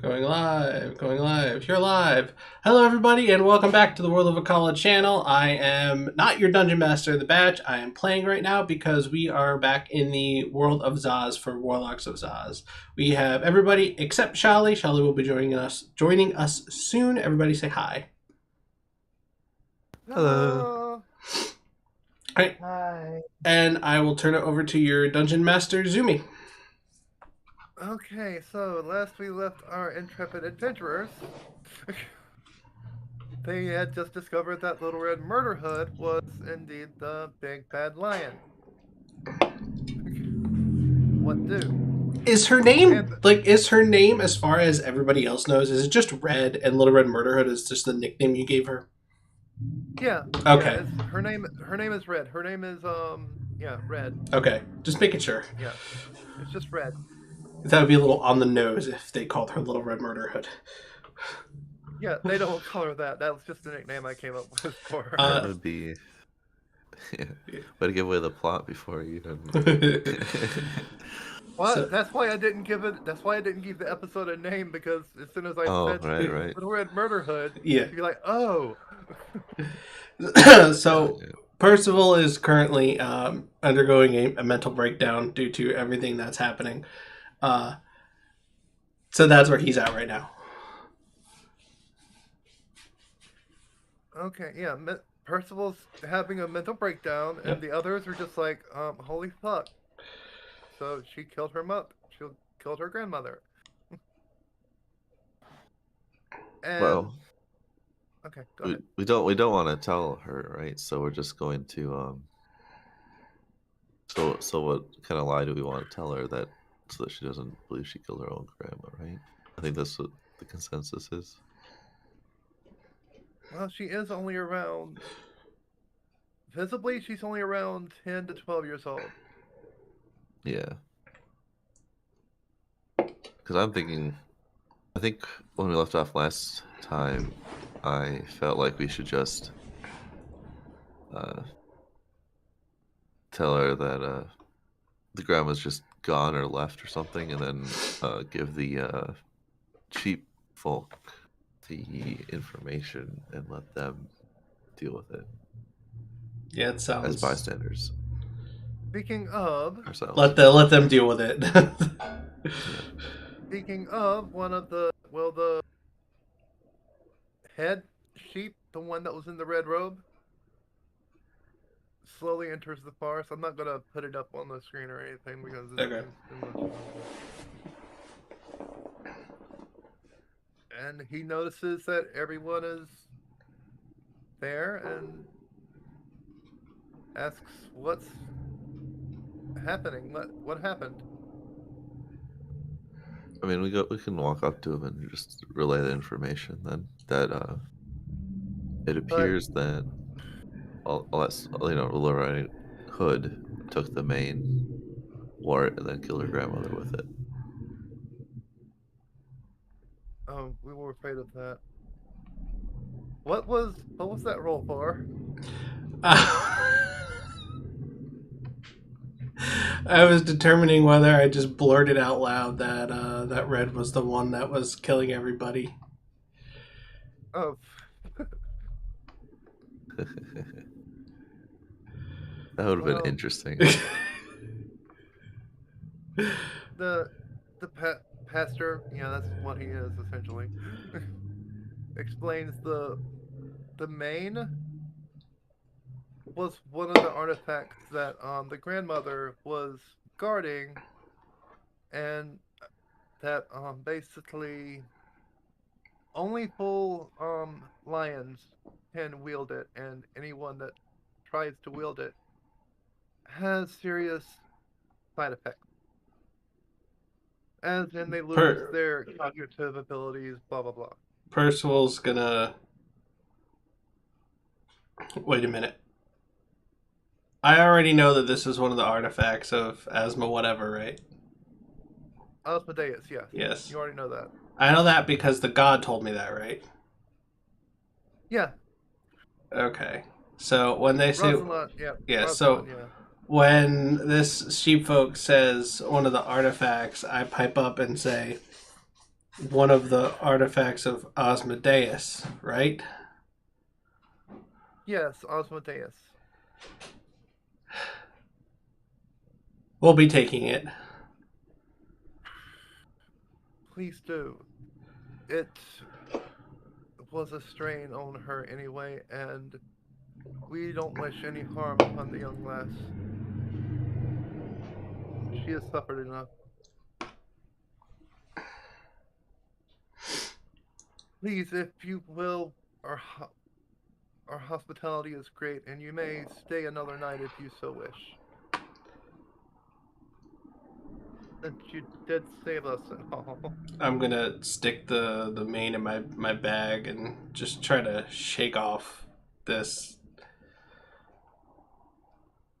Going live, going live. You're live. Hello, everybody, and welcome back to the World of Akala channel. I am not your Dungeon Master of the Batch. I am playing right now because we are back in the world of Ssazz for Warlocks of Ssazz. We have everybody except Sholly. Sholly will be joining us soon. Everybody say hi. Hello. All right. Hi. And I will turn it over to your Dungeon Master, Zoomy. Okay, so last we left our intrepid adventurers, they had just discovered that Little Red Murder Hood was indeed the big bad lion. What do? Is her name, is her name, as far as everybody else knows, is it just Red and Little Red Murder Hood is just the nickname you gave her? Yeah. Okay. Yeah, her name is Red. Her name is, Red. Okay, just making sure. Yeah. It's just Red. That would be a little on the nose if they called her Little Red Murder Hood. Yeah, they don't call her that. That was just a nickname I came up with for her. That would be... Yeah. Way to give away the plot before you even... Well, so, that's why I didn't give it. That's why I didn't give the episode a name, because as soon as I said right. Little Red Murder Hood, yeah, you're like, oh. So Percival is currently undergoing a mental breakdown due to everything that's happening. So that's where he's at right now. Okay, yeah. Percival's having a mental breakdown, and the others are just like, holy fuck. So she killed her mother. She killed her grandmother. And, well, okay, go ahead. We don't want to tell her, right? So we're just going to So what kind of lie do we want to tell her so that she doesn't believe she killed her own grandma, right? I think that's what the consensus is. Well, she is only around. Visibly, she's only around 10 to 12 years old. Yeah. Because I think when we left off last time, I felt like we should just tell her that the grandma's just gone or left or something, and then give the cheap folk the information and let them deal with it. Yeah, it sounds... as bystanders. Speaking of... ourselves. Let them deal with it. Speaking of, one of the head sheep, the one that was in the red robe, slowly enters the forest. I'm not going to put it up on the screen or anything because it's too much. And he notices that everyone is there and asks, what's happening? What happened? I mean, we can walk up to him and just relay the information. Then that it appears that all that, Little Red Hood took the main wart and then killed her grandmother with it. Oh, we were afraid of that. What was that roll for? I was determining whether I just blurted out loud that that Red was the one that was killing everybody. Oh. That would have been interesting. The pastor, that's what he is essentially. Explains the main was one of the artifacts that the grandmother was guarding, and that basically only full lions can wield it, and anyone that tries to wield it has serious side effects. As in they lose their cognitive abilities, blah blah blah. Percival's gonna... Wait a minute. I already know that this is one of the artifacts of Asthma whatever, right? Asmodeus, yes. Yes. You already know that. I know that because the god told me that, right? Yeah. Okay. So when they say... Yeah, so when this sheepfolk says one of the artifacts, I pipe up and say, one of the artifacts of Osmodeus, right? Yes, Osmodeus. We'll be taking it. Please do. It was a strain on her anyway, and we don't wish any harm upon the young lass. She has suffered enough. Please, if you will, our hospitality is great, and you may stay another night if you so wish. Since you did save us and all. I'm gonna stick the mane in my bag and just try to shake off this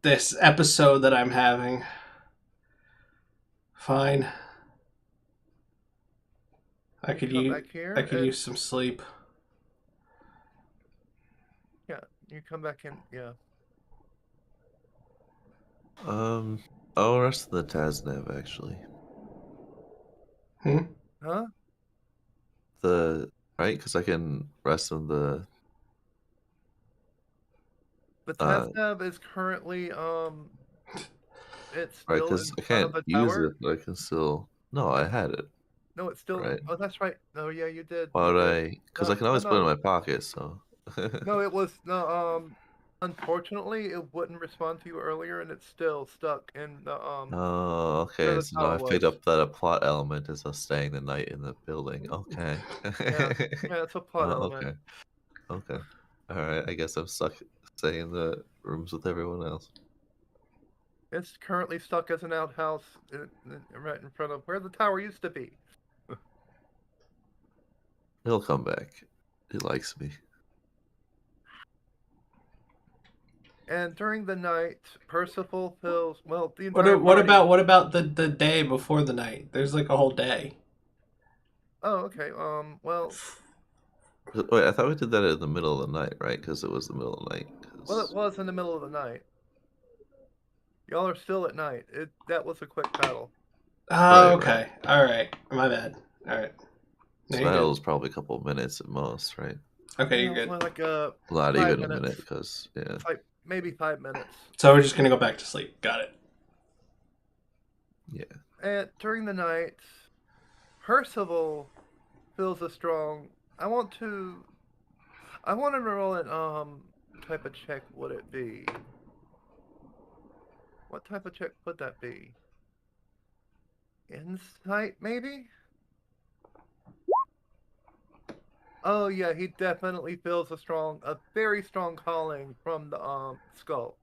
episode that I'm having. Fine. I could use some sleep. Yeah, you come back in. Yeah. I'll rest in the Tasnev actually. Huh? Right, because I can rest in the. The Tasnev is currently it's Right, still because in I front can't of the use tower. it, but I can still. No, I had it. No, it's still. Right. Oh, that's right. No, yeah, you did. Why You would did. I? Because I can always put it in my pocket. So. No, it was no. Unfortunately, it wouldn't respond to you earlier, and it's still stuck in the Oh, where okay. the So now tower I've picked was. up that a plot element is us staying the night in the building. Okay. Yeah, it's a plot element. Okay. Okay. All right. I guess I'm stuck staying in the rooms with everyone else. It's currently stuck as an outhouse right in front of where the tower used to be. He'll come back. He likes me. And during the night, Percival feels the What entire party. what about the day before the night? There's like a whole day. Oh, okay. Well. Wait, I thought we did that in the middle of the night, right? Because it was the middle of the night. Well, it was in the middle of the night. Y'all are still at night. That was a quick battle. Oh, okay. Right. All right. My bad. All right. So that was probably a couple of minutes at most, right? Okay, you're good. Like not even minutes. A minute, because it's like maybe 5 minutes. So we're just gonna go back to sleep. Got it. Yeah. And during the night, Percival feels a strong. I want to roll an type of check would it be? What type of check would that be? Insight, maybe? Oh yeah, he definitely feels a very strong calling from the skull.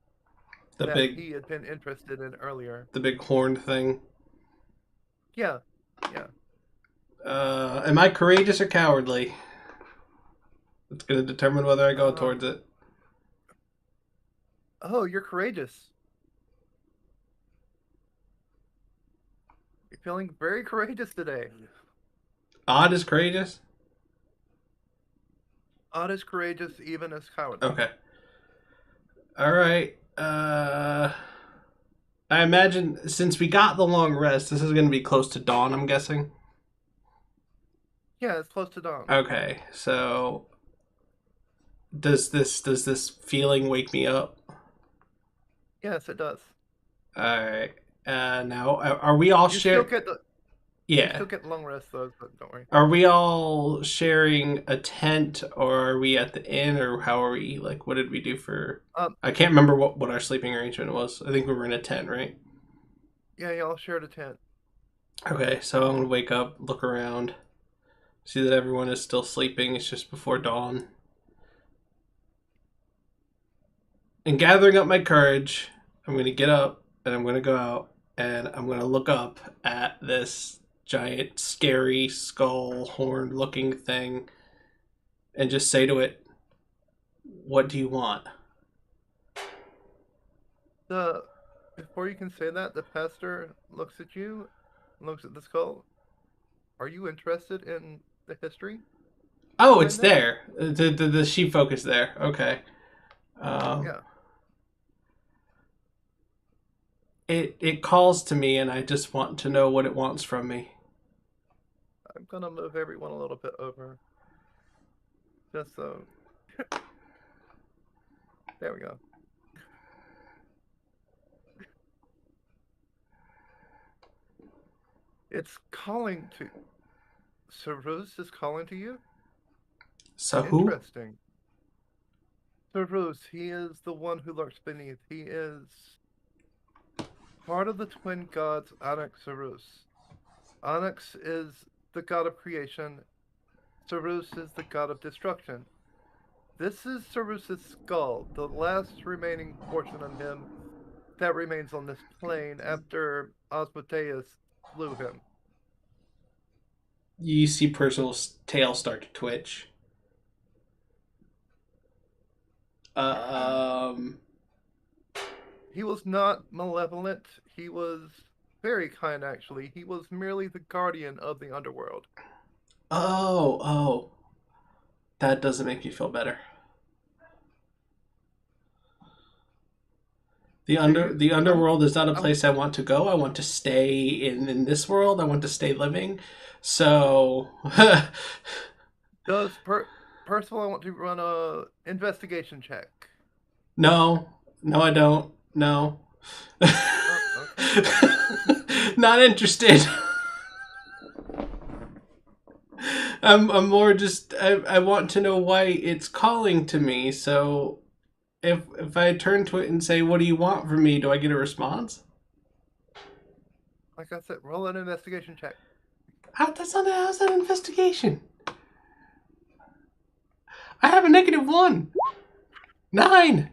He had been interested in earlier. The big horn thing. Yeah, yeah. Am I courageous or cowardly? It's gonna determine whether I go towards it. Oh, you're courageous. You're feeling very courageous today. Odd is courageous? Odd is courageous, even as cowardly. Okay. Alright. I imagine since we got the long rest, this is gonna be close to dawn, I'm guessing. Yeah, it's close to dawn. Okay, so does this feeling wake me up? Yes, it does. Alright. Now are we all sharing? You still get long rest though, but don't worry. Are we all sharing a tent, or are we at the inn, or how are we? Like, what did we do for? I can't remember what our sleeping arrangement was. I think we were in a tent, right? Yeah, y'all shared a tent. Okay, so I'm gonna wake up, look around, see that everyone is still sleeping. It's just before dawn. And gathering up my courage, I'm gonna get up and I'm gonna go out and I'm gonna look up at this giant, scary skull horn looking thing and just say to it, "What do you want?" Before you can say that, the pastor looks at you, looks at the skull. Are you interested in the history? Oh, it's there. The sheep folk is there. Okay. Yeah. It calls to me, and I just want to know what it wants from me. I'm gonna move everyone a little bit over. Just so. There we go. It's calling to. Ssazz is calling to you? So who? Interesting. Ssazz, he is the one who lurks beneath. He is part of the twin gods Onyx Ssazz. Onyx is the god of creation. Ssazz is the god of destruction. This is Ssaz's skull, the last remaining portion of him that remains on this plane after Osmodeus slew him. You see Percival's tail start to twitch. He was not malevolent. He was very kind, actually. He was merely the guardian of the underworld. Oh. That doesn't make me feel better. The underworld is not a place I want to go. I want to stay in this world. I want to stay living. So Does Percival, I want to run a investigation check. No, I don't. No. Oh, okay. Not interested. I'm more just I want to know why it's calling to me. So if I turn to it and say, "What do you want from me?" do I get a response? Like I said, roll an investigation check. How's that an investigation? I have a -1. 9.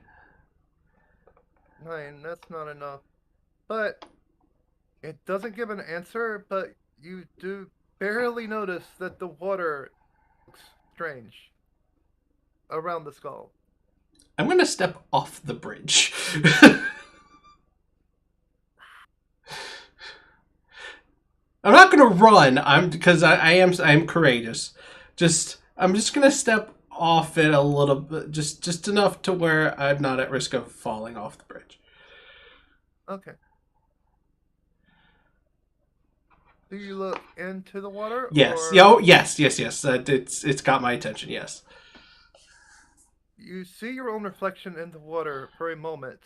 9, that's not enough. But it doesn't give an answer, but you do barely notice that the water looks strange around the skull. I'm going to step off the bridge. I'm not going to run. Because I am courageous. I'm just going to step off it a little bit, just enough to where I'm not at risk of falling off the bridge. Okay. Do you look into the water? Yes. Or... Yes. It's got my attention. Yes. You see your own reflection in the water for a moment.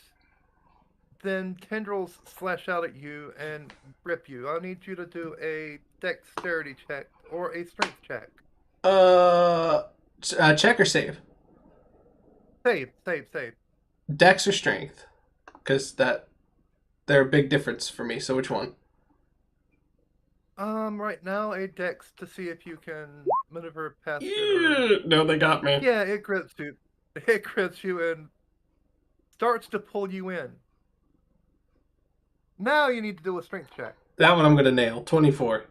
Then tendrils slash out at you and grip you. I'll need you to do a dexterity check or a strength check. Check or save? Save. Dex or strength? Because they're a big difference for me. So which one? Right now a dex to see if you can maneuver past it. No, they got me. Yeah, it grips you. It grips you and starts to pull you in. Now you need to do a strength check. That one I'm gonna nail. 24.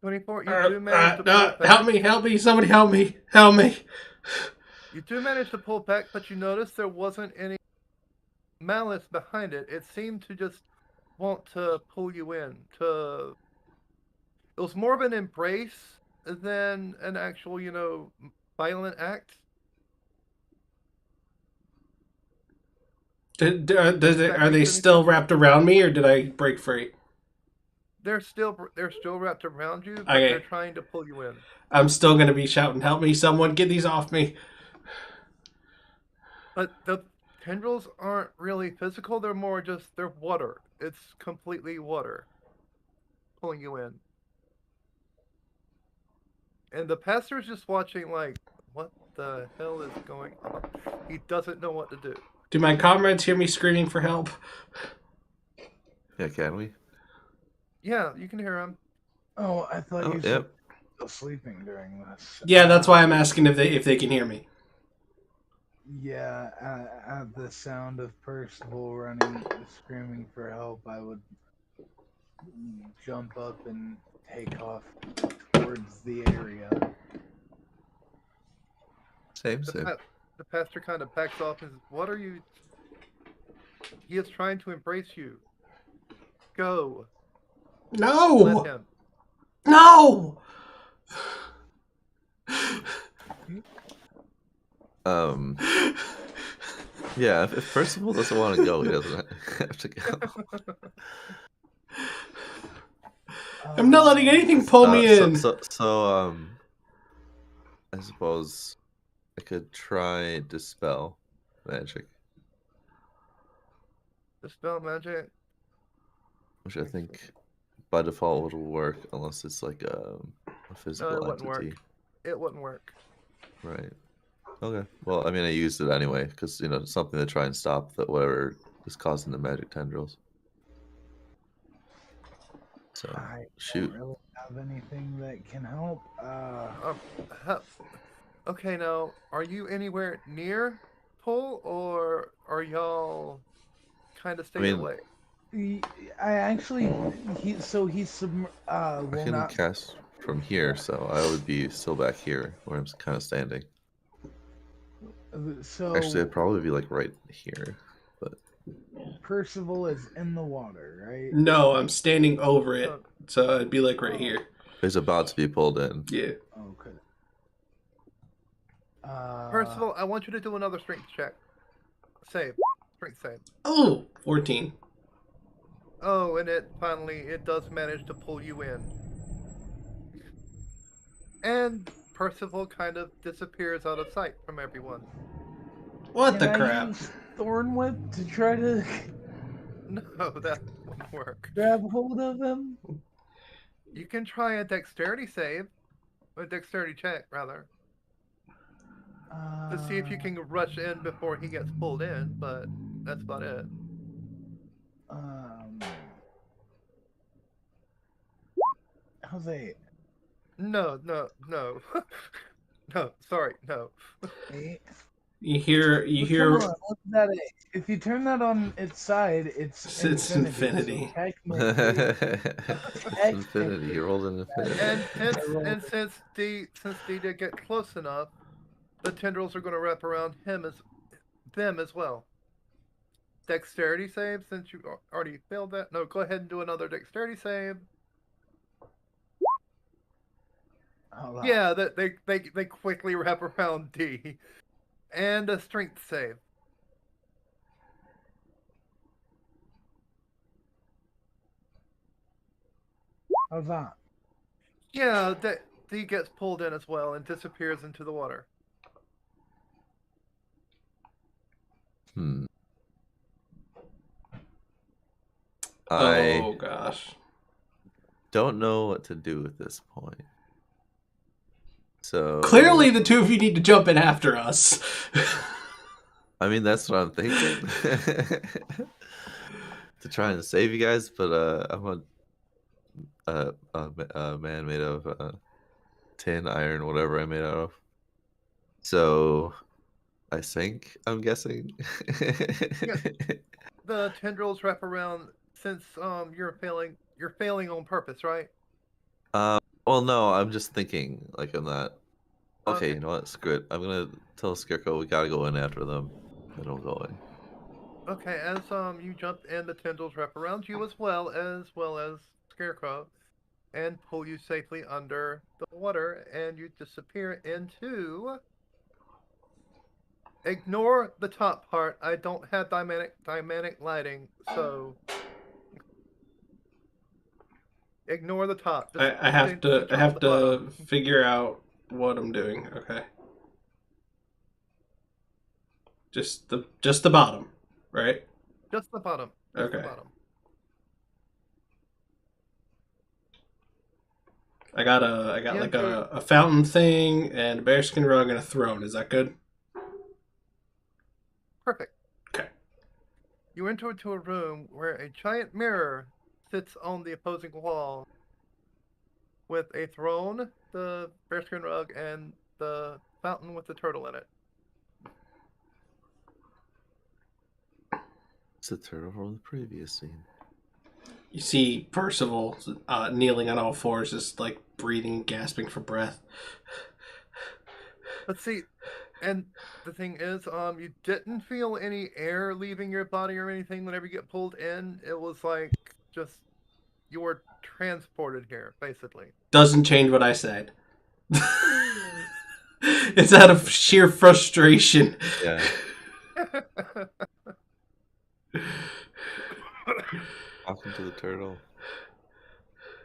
24. You do manage to pull back. Help me! Somebody help me! Help me! You do manage to pull back, but you notice there wasn't any malice behind it. It seemed to just want to pull you in. It was more of an embrace than an actual, violent act. Are they still wrapped around me, or did I break free? They're still wrapped around you, but Okay. they're trying to pull you in. I'm still gonna be shouting, "Help me! Someone get these off me!" But the tendrils aren't really physical. They're more just, they're water. It's completely water pulling you in. And the pastor's just watching like, what the hell is going on? He doesn't know what to do. Do my comrades hear me screaming for help? Yeah, can we? Yeah, you can hear him. Oh, I thought you Yep. were sleeping during this. Yeah, that's why I'm asking if they can hear me. Yeah, at the sound of Percival running, screaming for help, I would jump up and take off towards the area. Same. The pastor kind of backs off and says, "What are you?" He is trying to embrace you. Go. No! Let him. No! Yeah, if Percival doesn't want to go, he doesn't have to go. I'm not letting anything pull me in. So, I suppose I could try dispel magic, Dispel magic. which I think by default would work unless it's like a physical it wouldn't entity. work. It wouldn't work. Right. Okay. Well, I mean, I used it anyway because something to try and stop that whatever is causing the magic tendrils. So I shoot. don't really have anything that can help. Okay, now, are you anywhere near Pull, or are y'all kind of staying away? I actually, he's I will can not. cast from here, so I would be still back here where I'm kind of standing. So Actually, I'd probably be like right here, but Percival is in the water, right? No, I'm standing over it, so I'd be like right here. he's about to be pulled in. Yeah. Okay. Percival, I want you to do another strength check. Save. Strength save. Oh, 14. Oh, and it does manage to pull you in. And Percival kind of disappears out of sight from everyone. What the Can I crap? use Thorn Whip to try to No, that won't work. grab hold of him? You can try a dexterity save. A dexterity check, rather. To see if you can rush in before he gets pulled in, but that's about it. Jose. No. No, sorry, no. 8. You hear. Come on, what's that 8? If you turn that on its side, it's infinity. So technically, It's infinity. You rolled an infinity. And since D did get close enough, the tendrils are going to wrap around them as well. Dexterity save, since you already failed that. No, go ahead and do another dexterity save. Yeah, they quickly wrap around D. And a strength save. How's that? Yeah, D gets pulled in as well and disappears into the water. Oh gosh. Don't know what to do at this point. So clearly the two of you need to jump in after us. I mean, that's what I'm thinking. To try and save you guys, but I'm a man made of tin, iron, whatever I'm made out of. So I sink, I'm guessing. Yeah. The tendrils wrap around since you're failing on purpose, right? Well, no, I'm just thinking like I'm not. Okay, Okay. you know what? Screw it. I'm gonna tell Scarecrow we gotta go in after them. Then we'll go in. Okay, as you jump in, the tendrils wrap around you as well as Scarecrow, and pull you safely under the water, and you disappear into. Ignore the top part. I don't have dynamic lighting, so ignore the top. I have to figure out what I'm doing. Okay. Just the bottom, right? Just the bottom. Just okay. The bottom. I got like a fountain thing and a bearskin rug and a throne. Is that good? Perfect. Okay. You enter into a room where a giant mirror sits on the opposing wall with a throne, the bearskin rug, and the fountain with the turtle in it. It's the turtle from the previous scene. You see Percival kneeling on all fours, just like breathing and gasping for breath. Let's see. And the thing is, you didn't feel any air leaving your body or anything whenever you get pulled in. It was like just you were transported here, basically. Doesn't change what I said. It's out of sheer frustration. Yeah. Talking to the turtle.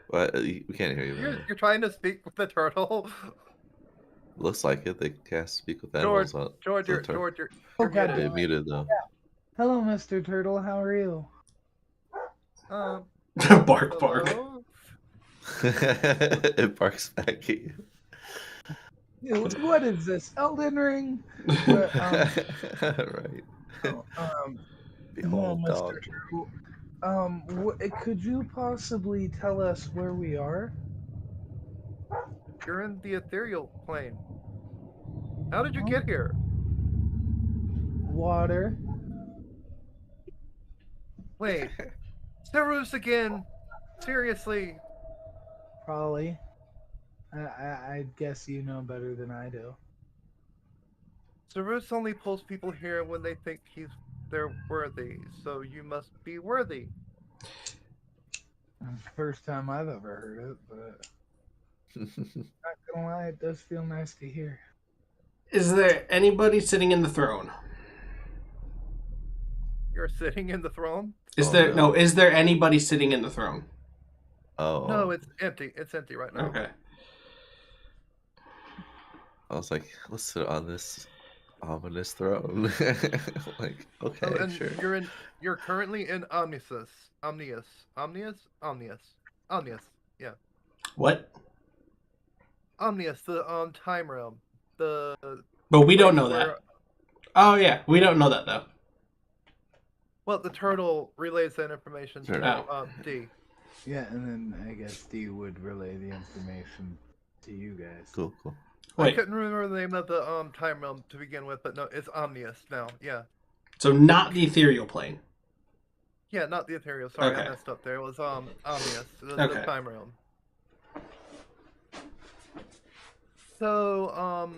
What? We can't hear you, man. You're trying to speak with the turtle. Looks like it. They can't speak with George, animals. You're Oh, God muted. They're muted though. Hello, Mr. Turtle. How are you? Bark, bark. Hello? It barks back at you. What is this? Elden Ring? But, Right. oh, Behold, Mr. dog. Turtle. Could you possibly tell us where we are? You're in the ethereal plane. How did you Huh? get here? Water. Wait, Cerus again? Seriously? Probably. I guess you know better than I do. Cerus only pulls people here when they think they're worthy, so you must be worthy. First time I've ever heard it, but not gonna lie, it does feel nice to hear. Is there anybody sitting in the throne? You're sitting in the throne? Is Oh, there no. Is there anybody sitting in the throne? Oh. No, it's empty. It's empty right now. Okay. I was like, let's sit on this ominous throne. Like, okay, Oh, and sure. you're currently in Omnius. Yeah. What? Omnius, the time realm. The But we don't place know that. where- Oh yeah, we don't know that though. Well, the turtle relays that information Sure. to D. Yeah, and then I guess D would relay the information to you guys. Cool. I Wait, couldn't remember the name of the time realm to begin with, but no, it's Omnius now. Yeah. so not the ethereal plane. Yeah, not the ethereal. Sorry, Okay. I messed up there. It was Omnius, the Okay. time realm. So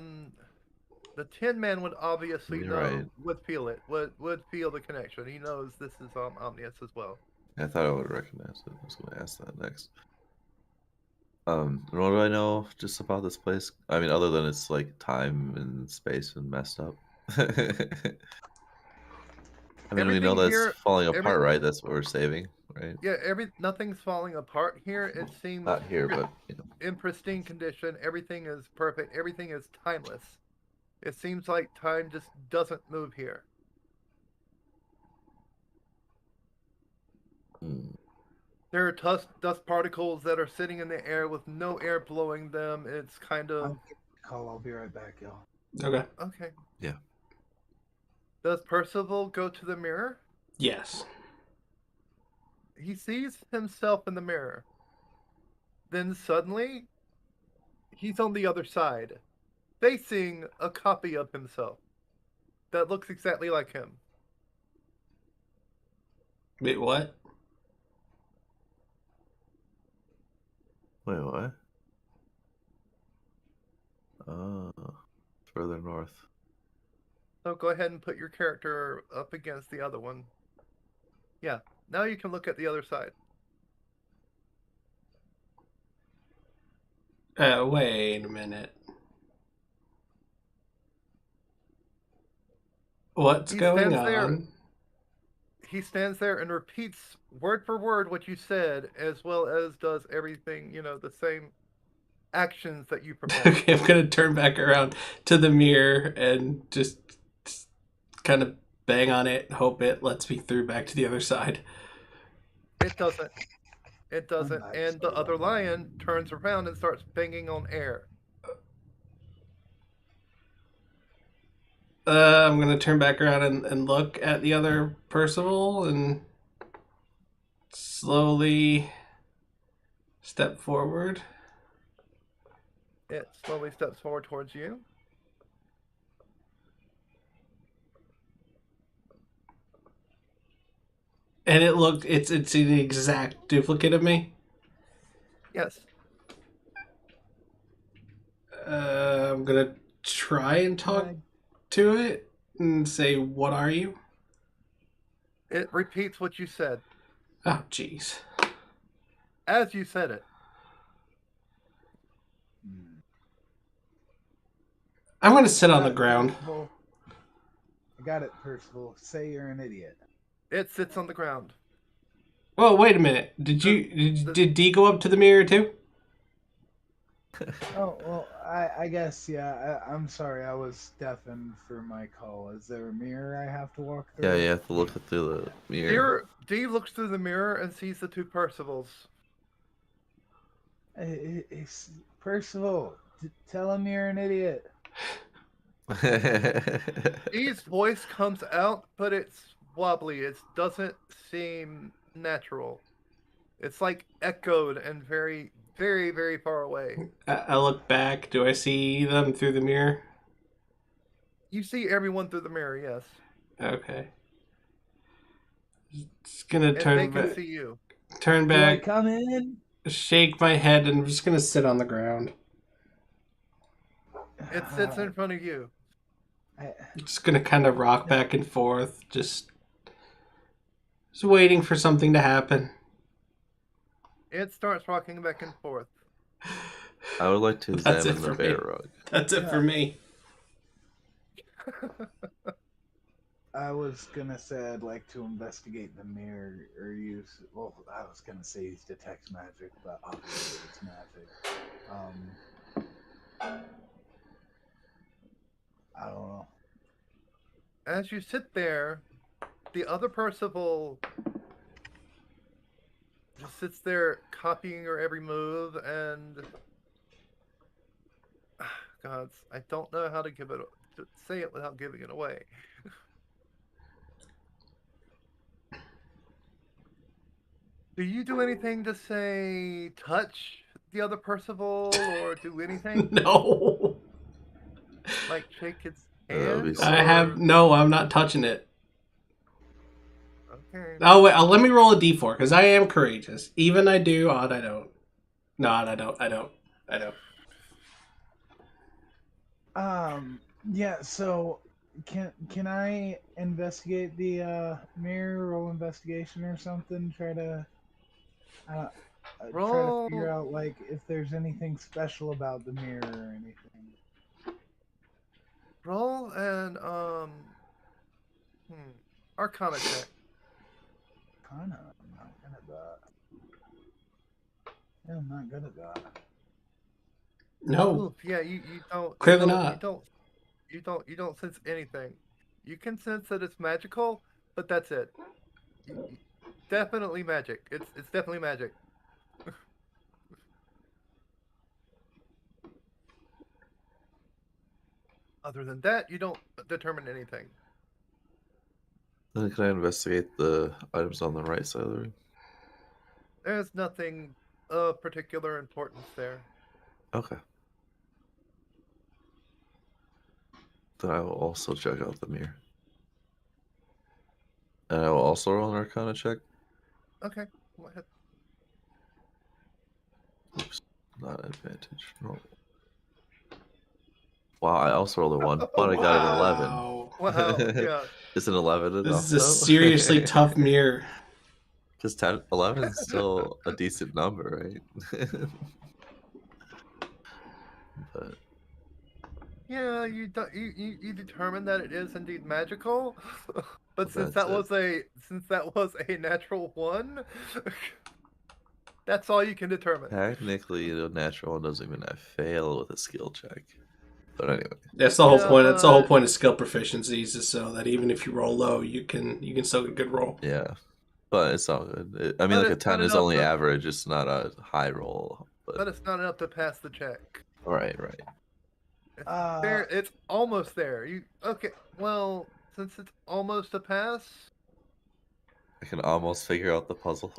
the Tin Man would obviously You're know, right. would feel it, would feel the connection. He knows this is Omnius as well. I thought I would recognize it. I was going to ask that next. And what do I know just about this place? I mean, other than it's like time and space and messed up. I mean, we know Everything that's here- falling every- apart, right? That's what we're saving, right? Yeah, nothing's falling apart here. It seems Not here, but in pristine condition. Everything is perfect. Everything is timeless. It seems like time just doesn't move here. There are dust particles that are sitting in the air with no air blowing them. It's kind of... I'll be right back, y'all. Okay. Okay. Yeah. Does Percival go to the mirror? Yes. He sees himself in the mirror. Then suddenly, he's on the other side, facing a copy of himself that looks exactly like him. Wait, what? Wait, what? Oh, further north. So go ahead and put your character up against the other one. Yeah, now you can look at the other side. Wait a minute. What's going on? He stands there and repeats word for word what you said, as well as does everything, the same actions that you perform. Okay, I'm gonna turn back around to the mirror and just kind of bang on it, hope it lets me through back to the other side. It doesn't. It doesn't. And the other lion turns around and starts banging on air. I'm gonna turn back around and look at the other Percival and slowly step forward. It slowly steps forward towards you. And it's an exact duplicate of me. Yes. I'm gonna try and talk to it and say, "What are you?" It repeats what you said. Oh, jeez. As you said it. I'm gonna sit on the ground. Percival. I got it, Percival. Say you're an idiot. It sits on the ground. Oh, wait a minute. Did D go up to the mirror too? Oh, well, I guess, yeah. I'm sorry, I was deafened for my call. Is there a mirror I have to walk through? Yeah, you have to look through the mirror. D looks through the mirror and sees the two Percivals. It's Percival, tell him you're an idiot. D's voice comes out, but it's wobbly. It doesn't seem natural. It's like echoed and very, very, very far away. I look back. Do I see them through the mirror? You see everyone through the mirror, yes. Okay. Just gonna And they turn can back. see you. Turn Do I back. come in? Shake my head, and I'm just gonna sit on the ground. It sits in front of you. Just gonna kind of rock back and forth, just waiting for something to happen. It starts rocking back and forth. I would like to That's examine it the for me. bear rug. That's it for me. I was gonna say I'd like to investigate the mirror or use. Well, I was gonna say use detect magic, but obviously it's magic. I don't know. As you sit there, the other Percival just sits there copying your every move, and God, I don't know how to say it without giving it away. Do you do anything to say touch the other Percival or do anything? No. Like shake its That would be hand? so- I have no. I'm not touching it. Okay. Oh wait. Let me roll a d4 because I am courageous. Even I do. Odd I don't. No, I don't. I don't. Yeah. So, can I investigate the mirror? Roll investigation or something. Try to figure out like if there's anything special about the mirror or anything. Roll an Arcana check. I'm not good at that. Yeah, I'm not good at that. No. Oof, yeah, you don't. Clearly you not. You don't sense anything. You can sense that it's magical, but that's it. Definitely magic. It's definitely magic. Other than that, you don't determine anything. Then can I investigate the items on the right side of the room? There's nothing of particular importance there. Okay. Then I will also check out the mirror. And I will also roll an Arcana check. Okay, go ahead. Oops, not advantage. No. Wow, I also rolled a 1, but I got an 11. Wow, yeah. Is an 11 enough? This is a though? seriously tough mirror. Because 11 is still a decent number, right? But Yeah, you determine that it is indeed magical, but Well, since that's that was a natural 1, that's all you can determine. technically, the natural one doesn't mean I fail with a skill check. But anyway, That's the whole Yeah, point. That's the whole but- point of skill proficiencies, is so that even if you roll low, you can still get a good roll. yeah. But it's all good. I mean, But like a it's not 10 is enough only to- average. It's not a high roll. But But it's not enough to pass the check. right. It's there. It's almost there. Okay? Well, since it's almost a pass, I can almost figure out the puzzle.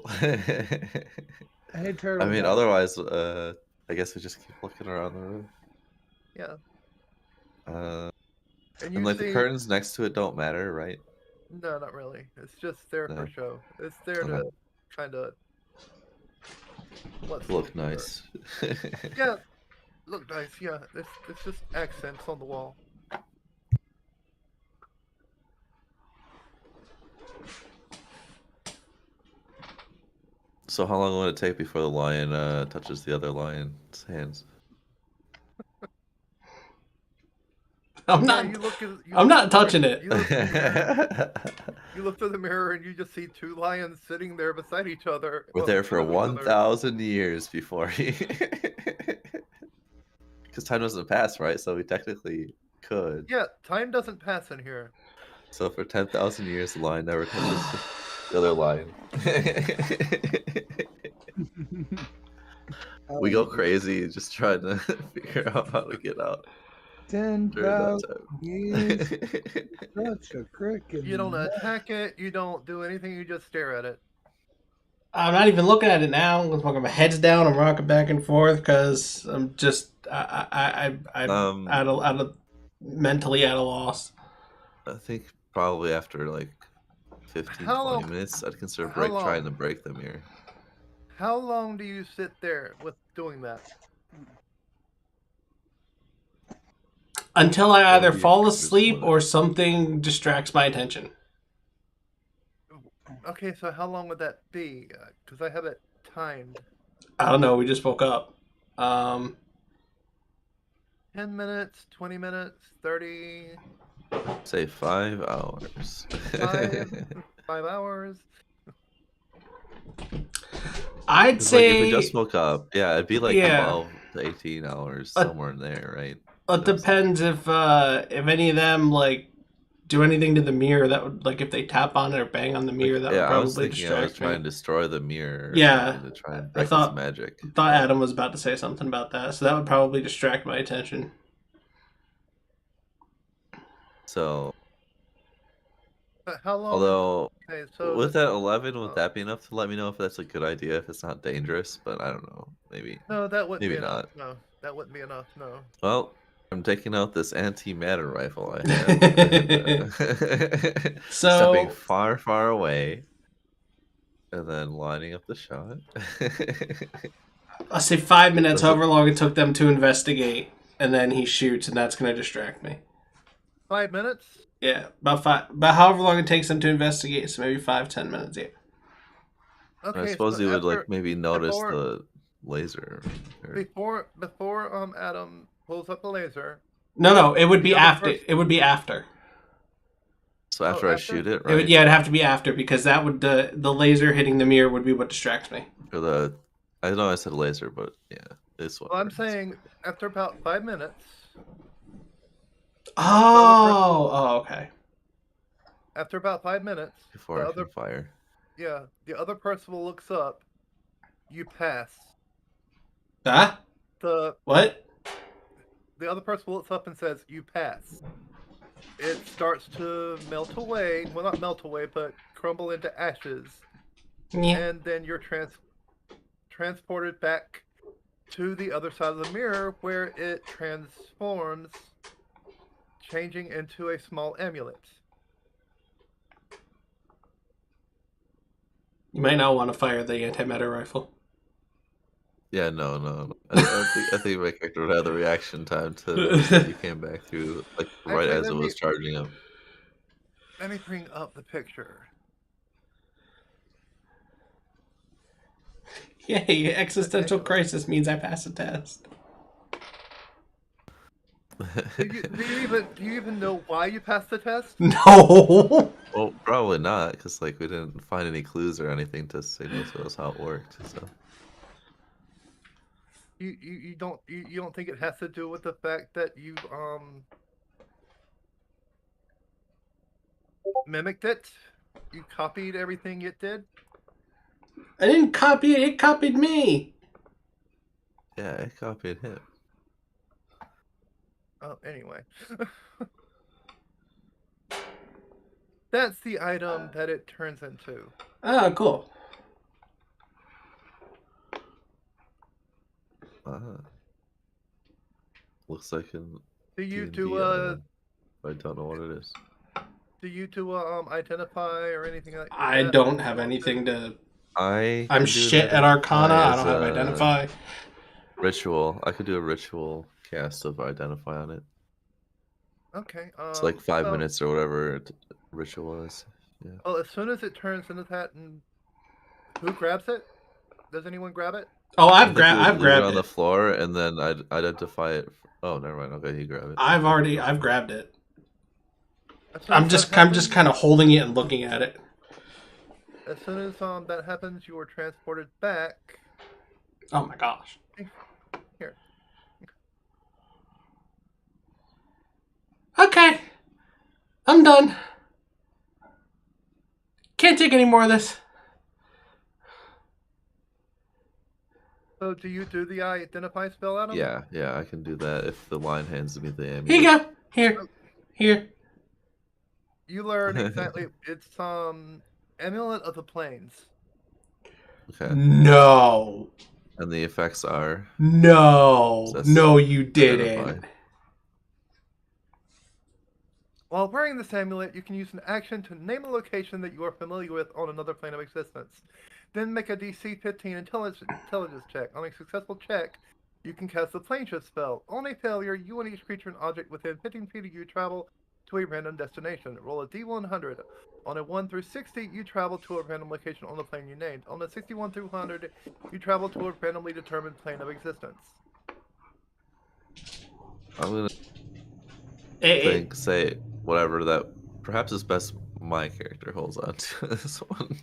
Hey, Turtle. I mean, Guy. otherwise, I guess we just keep looking around the room. yeah. And And like the curtains next to it don't matter, right? No, not really. It's just there No. for show. It's there to Okay. kind of Look nice. Yeah, look nice. Yeah, it's just accents on the wall. So how long will it take before the lion touches the other lion's hands? I'm Yeah, not. you I'm look not through the touching mirror- it. You look, through the mirror, you look through the mirror and you just see two lions sitting there beside each other. We're well, there in for front of each other. 1,000 years before he. Because time doesn't pass, right? So we technically could. Yeah, time doesn't pass in here. So for 10,000 years, the lion never touches the other lion. We go crazy just trying to figure out how to get out during that 10,000 years. Such a cricket. You don't attack it. You don't do anything. You just stare at it. I'm not even looking at it now. I'm my head's down. I'm rocking back and forth because I'm just I'm out of mentally at a loss. I think probably after like 15, How 20 long- minutes, I'd consider how trying long? to break the mirror. How long do you sit there with doing that? Until I either Or you fall just asleep wanna- or something distracts my attention. Okay, so how long would that be? Because I have it timed. I don't know. We just woke up. 10 minutes, 20 minutes, 30, Say 5 hours. 5 hours. I'd 'Cause, like, if say we just woke up, yeah, it'd be like Yeah. 12 to 18 hours, somewhere in there, right? it depends if any of them like do anything to the mirror that would like if they tap on it or bang on the mirror that Yeah, would I was probably thinking I was distract trying to me. destroy the mirror. Or Yeah, something to try and I break thought- its magic. Thought Adam was about to say something about that, so that would probably distract my attention. So, But how long? although Okay, so with that 11, would Oh. that be enough to let me know if that's a good idea? If it's not dangerous, but I don't know. Maybe. no, that wouldn't maybe be enough. not. No, that wouldn't be enough. No. Well, I'm taking out this antimatter rifle I have. and, So- stepping far, far away, and then lining up the shot. I'll say 5 minutes, Does it- however long it took them to investigate, and then he shoots, and that's going to distract me. 5 minutes? Yeah, about however long it takes them to investigate, so maybe 5-10 minutes. Yeah. Okay. I suppose so you would after- like maybe notice before- the laser. or- Before Adam pulls up the laser. No, it would be The other after. person- It would be after. So after I after? shoot it, It right? would, yeah, it'd have to be after because that would the laser hitting the mirror would be what distracts me. Or the, I know I said laser, but yeah, this one. Well, I'm saying after about 5 minutes. Oh, okay. After about 5 minutes, Before the I other can fire. yeah, the other Percival looks up. You pass. Ah, The what? other Percival looks up and says, "You pass." It starts to melt away. Well, not melt away, but crumble into ashes. Yeah. And then you're transported back to the other side of the mirror where it transforms, changing into a small amulet. You might not want to fire the antimatter rifle. Yeah, no. I think my character would have the reaction time to that you came back through, like right Actually, as it let was me- charging up. Let me bring up the picture. Yay, existential crisis means I pass a test. Do you even know why you passed the test? No. Well, probably not, because like we didn't find any clues or anything to signal to us how it worked. So You don't think it has to do with the fact that you mimicked it? You copied everything it did? I didn't copy it. It copied me. yeah, it copied him. Oh, anyway. That's the item that it turns into. Oh, cool. Looks like an. Do you D&D do item. I don't know what it is. identify or anything like that? I don't have anything to. I'm I'm shit at Arcana. I don't have identify. Ritual. I could do a ritual cast of identify on it. Okay. It's like 5 so- minutes or whatever ritual is. Well, as soon as it turns into that, and who grabs it? Does anyone grab it? Oh, I I've think we would I've leave grabbed it on it. the floor, and then I'd identify it. Oh, never mind. Okay, you grab it. I've grabbed it. As soon I'm as just that happens, kind of holding it and looking at it. as soon as that happens, you are transported back. Oh my gosh. Here. Okay. I'm done. Can't take any more of this. So do you do the identify spell, Adam? Yeah, I can do that if the line hands me the amulet. Here you go. Here. You learn exactly. It's amulet of the plains. Okay. No. And the effects are No. No, you didn't. identify. While wearing this amulet, you can use an action to name a location that you are familiar with on another plane of existence. Then make a DC 15 intelligence check. On a successful check, you can cast the plane shift spell. On a failure, you and each creature and object within 15 feet of you travel to a random destination. Roll a D100. On a 1 through 60, you travel to a random location on the plane you named. On a 61 through 100, you travel to a randomly determined plane of existence. I'm gonna say whatever that perhaps is best my character holds on to this one.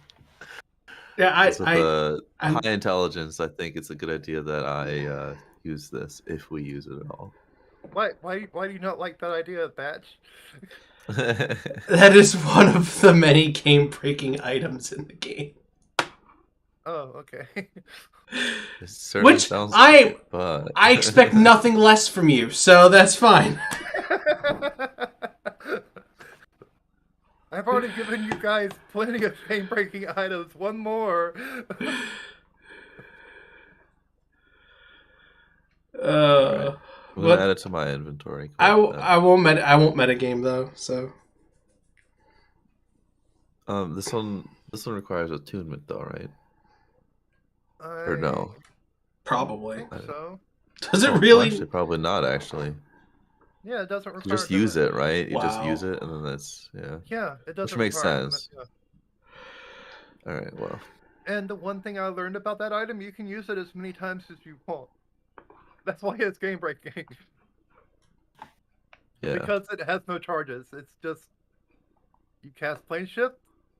Yeah, with the high intelligence, I think it's a good idea that I use this if we use it at all. Why do you not like that idea, Batch? That is one of the many game-breaking items in the game. Oh, okay. It certainly Which sounds like it, but... I expect nothing less from you, so that's fine. I've already given you guys plenty of game-breaking items. One more. Right. I'm gonna add it to my inventory. I won't metagame though. So. This one requires attunement though, right? Or no? Probably. I think so. Does it really? Actually, probably not. Actually. Yeah, it doesn't require. You just use it, right? Wow. You just use it, and then that's Yeah, it doesn't. Which makes require sense. All right. Well. And the one thing I learned about that item, you can use it as many times as you want. That's why it's game breaking. Yeah. Because it has no charges. It's just you cast plane shift,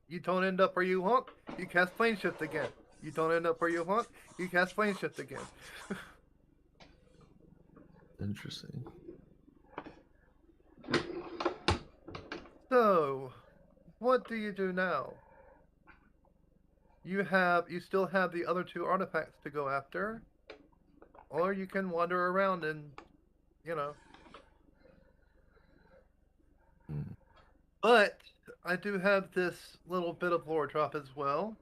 you don't end up where you want. You cast plane shift again. You don't end up where you want. You cast plane shift again. Interesting. So, what do you do now? You still have the other two artifacts to go after, or you can wander around and, But I do have this little bit of lore drop as well.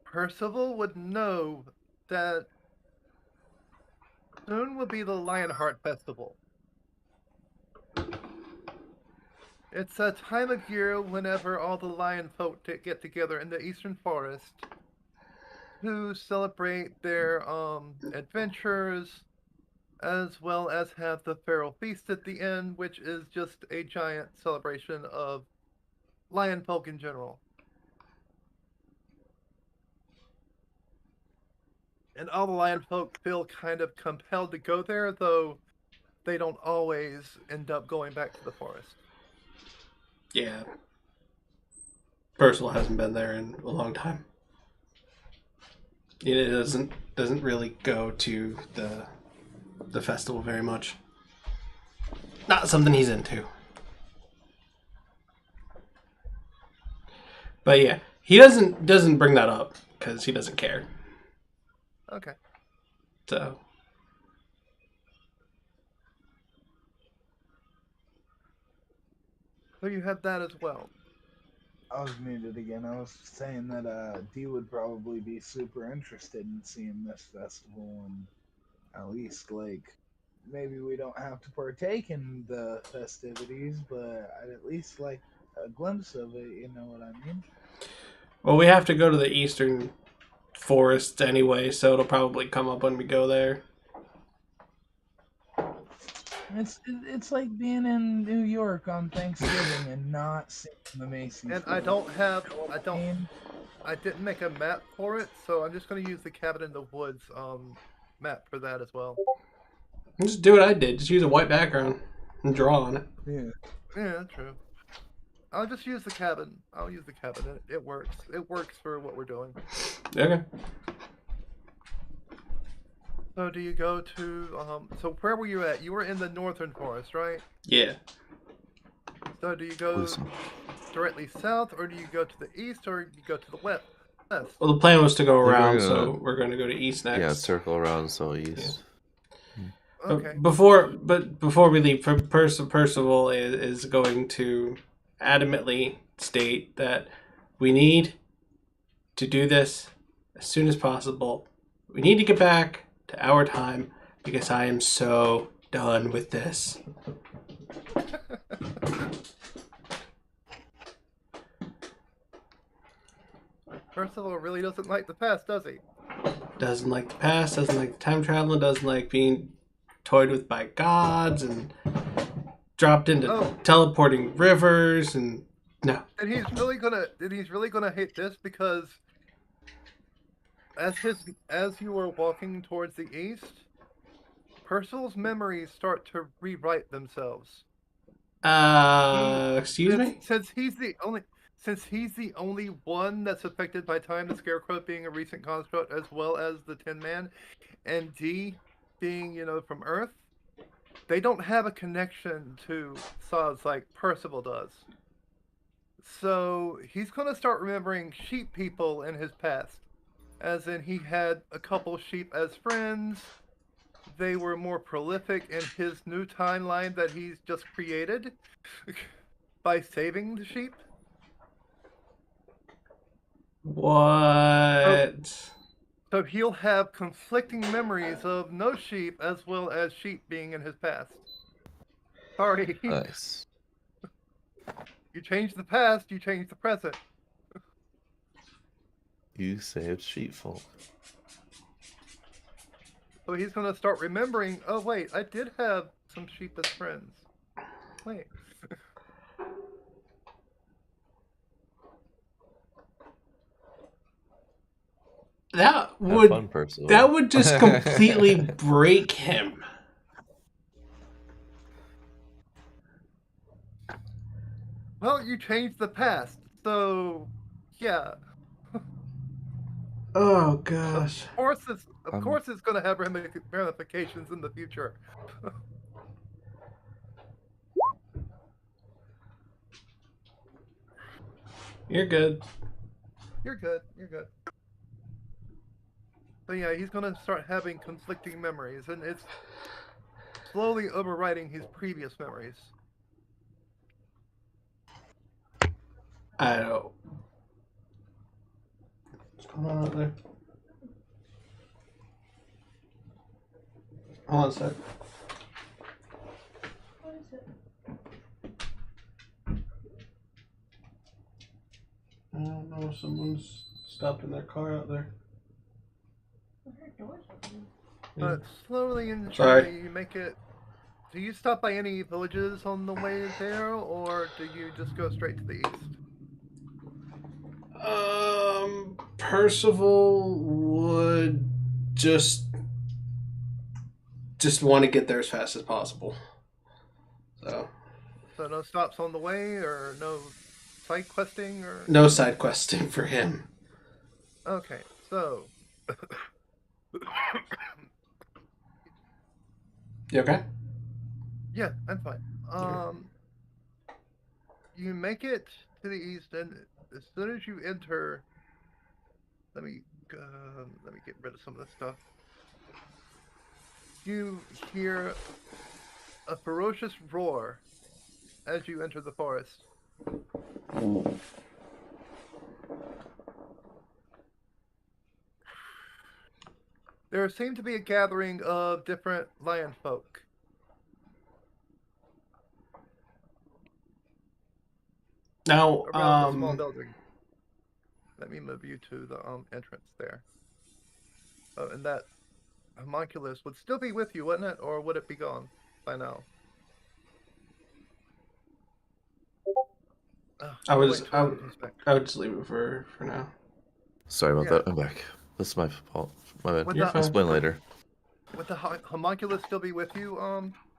Percival would know that soon will be the Lionheart Festival. It's a time of year whenever all the lion folk get together in the Eastern Forest to celebrate their adventures, as well as have the Feral Feast at the end, which is just a giant celebration of lion folk in general. And all the lion folk feel kind of compelled to go there, though they don't always end up going back to the forest. Yeah. Percival hasn't been there in a long time. It doesn't really go to the festival very much. Not something he's into. But yeah, he doesn't bring that up because he doesn't care. Okay. So. So you have that as well. I was muted again. I was saying that D would probably be super interested in seeing this festival, and at least maybe we don't have to partake in the festivities, but I'd at least like a glimpse of it. You know what I mean? Well, we have to go to the Eastern Forest anyway, so it'll probably come up when we go there. It's like being in New York on Thanksgiving and not seeing the Macy's. And I didn't make a map for it, so I'm just going to use the cabin in the woods map for that as well. Just do what I did. Just use a white background and draw on it. Yeah. Yeah, true. I'll just use the cabin. I'll use the cabin. It works. It works for what we're doing. Okay. So do you go to so where were you at? You were in the northern forest, right? Yeah. So do you go Listen. directly south, or do you go to the east, or you go to the west? Well, the plan was to go We're around, gonna- so we're going to go to east next. Yeah, circle around so east. Okay. Before we leave, Percival is going to adamantly state that we need to do this as soon as possible. We need to get back to our time because I am so done with this. Percival really doesn't like the past, does he? Doesn't like the past, doesn't like time traveling, doesn't like being toyed with by gods and dropped into teleporting rivers and no. And he's really gonna hate this because as you were walking towards the east, Percival's memories start to rewrite themselves. Excuse me? Since he's the only one that's affected by time, the Scarecrow being a recent construct, as well as the Tin Man, and D being, from Earth, they don't have a connection to Ssazz like Percival does. So he's going to start remembering sheep people in his past. As in, he had a couple sheep as friends. They were more prolific in his new timeline that he's just created by saving the sheep. What? So he'll have conflicting memories of no sheep as well as sheep being in his past. Sorry. Nice. You change the past, you change the present. You saved sheepfolk. So he's going to start remembering, oh wait, I did have some sheep as friends. Wait. That Have fun, Percival. that would just completely break him. Well, you changed the past, so yeah. Oh gosh. Of course it's going to have ramifications in the future. You're good. You're good. You're good. So yeah, he's going to start having conflicting memories, and it's slowly overwriting his previous memories. I don't. What's going on out there? Hold on a sec. What is it? I don't know. Someone's stopped in their car out there. I heard doors opening. But slowly and Sorry. surely you make it. Do you stop by any villages on the way there, or do you just go straight to the east? Percival would just want to get there as fast as possible. So no stops on the way, or no side questing, or no side questing for him. okay. So You okay? yeah, I'm fine. You make it to the east, and as soon as you enter, let me get rid of some of this stuff. You hear a ferocious roar as you enter the forest. There seemed to be a gathering of different lion folk. Now, Around the small building. Let me move you to the entrance there. Oh, and that homunculus would still be with you, wouldn't it? Or would it be gone by now? Oh, I would wait, just leave it for now. Sorry about Yeah. that. I'm back. This is my fault. My bad. Would You're the, fine. Explain later. would the homunculus still be with you,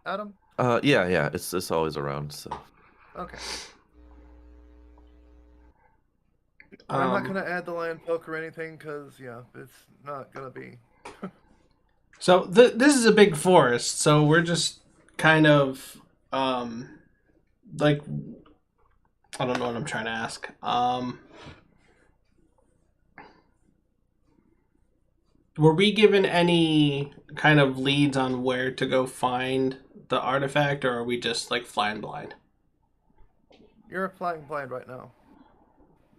Adam? Yeah. It's always around. So Okay. I'm not Um, gonna add the lion poke or anything because yeah, it's not gonna be. so this is a big forest, so we're just kind of like I don't know what I'm trying to ask. Were we given any kind of leads on where to go find the artifact, or are we just like flying blind? You're flying blind right now.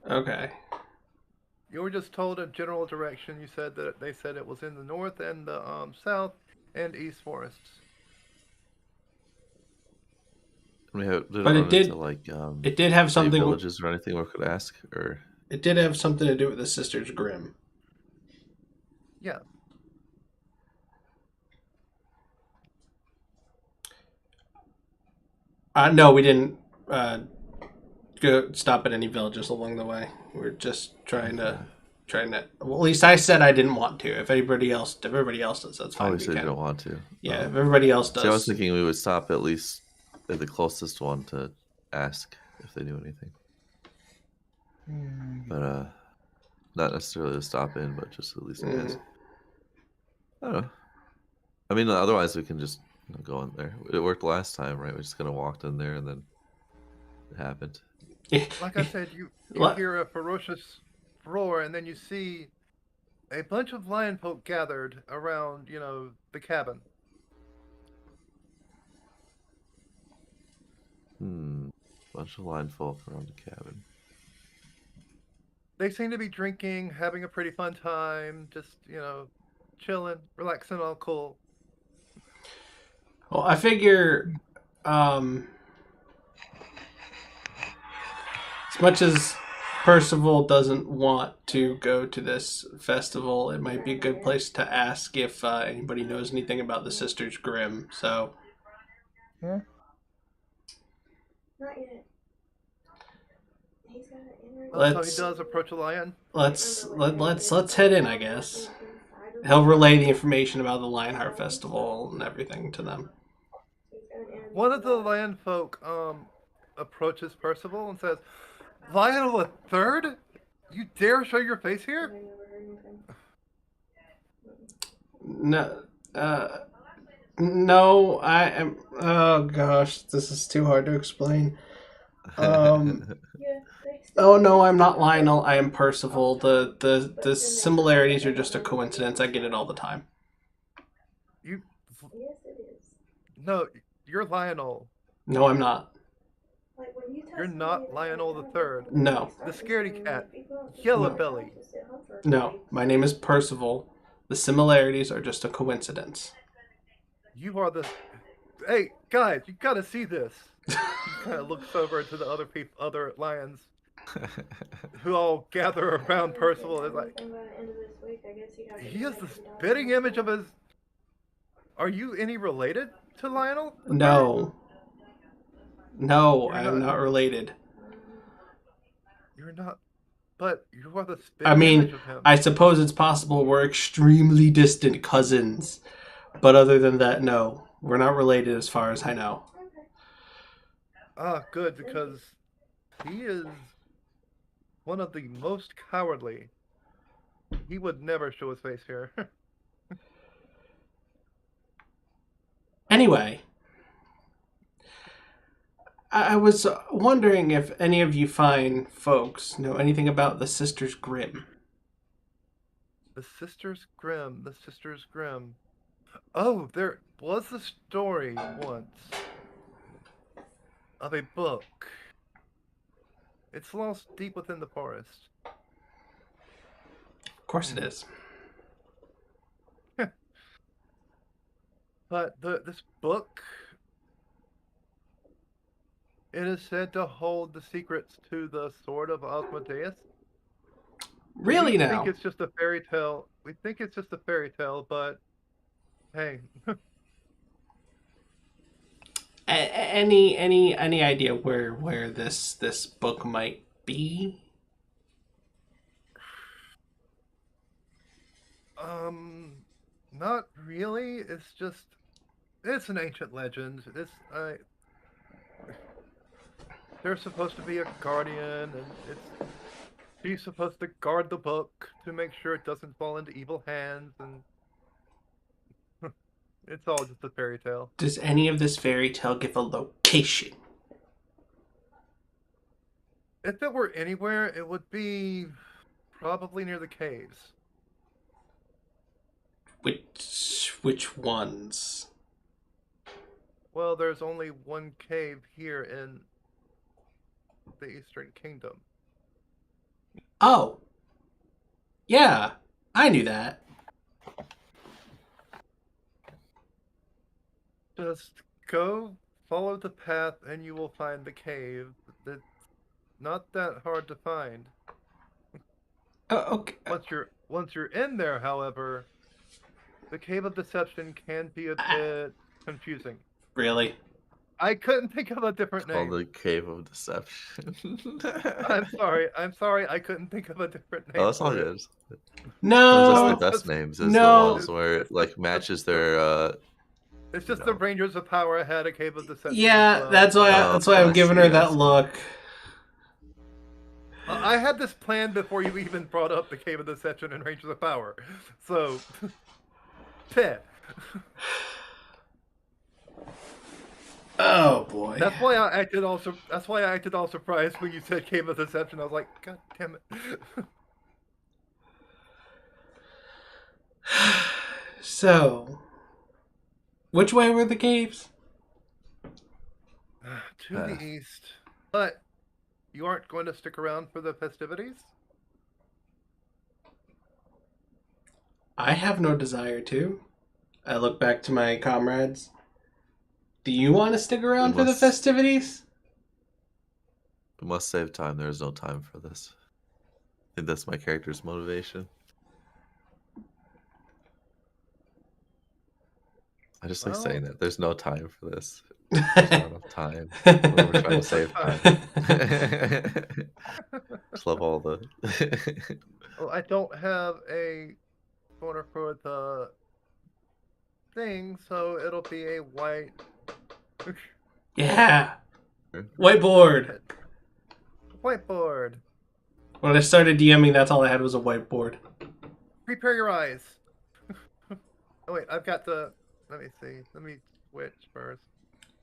Okay. You were just told a general direction. You said that they said it was in the north and the south and east forests. we didn't But it run did- into like It did have any something. villages or anything we could ask, or It did have something to do with the Sisters Grimm. Yeah. No, we didn't go stop at any villages along the way. We're just trying to. Well, at least I said I didn't want to. If everybody else does, that's fine. obviously We you can. don't want to. Yeah, if everybody else does. See, I was thinking we would stop at least at the closest one to ask if they knew anything. But not necessarily to stop in, but just at least ask. I don't know. I mean, otherwise we can just go in there. It worked last time, right? We just kind of walked in there and then it happened. Like I said, you What? hear a ferocious roar, and then you see a bunch of lion folk gathered around, the cabin. Bunch of line folk around the cabin. They seem to be drinking, having a pretty fun time, just, chilling, relaxing, all cool. Well, I figure, as much as Percival doesn't want to go to this festival, it might be a good place to ask if anybody knows anything about the Sisters Grimm. So, Yeah. Not yet. He's got it in right So Let's- he does approach a lion. let's head in, I guess. He'll relay the information about the Lionheart Festival and everything to them. One of the lion folk approaches Percival and says, "Lionel the Third? You dare show your face here?" No, no, I am. Oh gosh, this is too hard to explain. Oh no, I'm not Lionel. I am Percival. The similarities are just a coincidence. I get it all the time. You, Yes, it is. no, you're Lionel. No, I'm not. Like when you tell You're not somebody Lionel that the they Third. don't No. start The to scaredy scream, cat. people- Yellow they belly. have to sit home for a No, few my name is Percival. The similarities are just a coincidence. You are the. Hey guys, you gotta see this. He kind of looks over to the other lions who all gather around Percival. It's like, Anything by the end of this week, I guess he'd have to he go has back the and die. spitting image of his. Are you any related to Lionel? No. No, You're I am not- not related. You're not. But you are the spitting I mean, image of him. I suppose it's possible we're extremely distant cousins. But other than that, no. We're not related as far as I know. Ah, good, because he is one of the most cowardly. He would never show his face here. Anyway, I was wondering if any of you fine folks know anything about the Sisters Grimm. The Sisters Grimm. The Sisters Grimm. Oh, there was a story once of a book. It's lost deep within the forest. Of course it is. But this book, it is said to hold the secrets to the Sword of Osmodeus. Really we now? think it's just a fairy tale. We think it's just a fairy tale, but hey, Any idea where this book might be? Not really. It's an ancient legend. There's supposed to be a guardian, and she's supposed to guard the book to make sure it doesn't fall into evil hands, and it's all just a fairy tale. Does any of this fairy tale give a location? If it were anywhere, it would be probably near the caves. Which ones? Well, there's only one cave here in the Eastern Kingdom. Oh. Yeah, I knew that. Just go, follow the path, and you will find the cave. It's not that hard to find. Oh, okay. Once you're in there, however, the Cave of Deception can be a bit confusing. Really? I couldn't think of a different name. Called the Cave of Deception. I'm sorry, I couldn't think of a different name. Oh, that's all for it. good. No. Those are it's the best just- names. Is no. the ones where it like matches their. It's just No. the Rangers of Power had a Cave of Deception. Yeah, as well. that's why I'm I giving see, her I that see. look. I had this planned before you even brought up the Cave of Deception and Rangers of Power. So, Ted. Oh boy. That's why I acted all surprised when you said Cave of Deception. I was like, God damn it. So, which way were the caves? To the east. But you aren't going to stick around for the festivities? I have no desire to. I look back to my comrades. Do you want to stick around for the must- festivities? We must save time. There is no time for this. I think that's my character's motivation. I just like Well- saying that. There's no time for this. There's not enough time. We're trying to save time. Just love all the. Well, I don't have a corner for the thing, so it'll be a white. Yeah. Whiteboard. Whiteboard. When I started DMing, that's all I had was a whiteboard. Prepare your eyes. Oh wait, I've got the. Let me see. Let me switch first.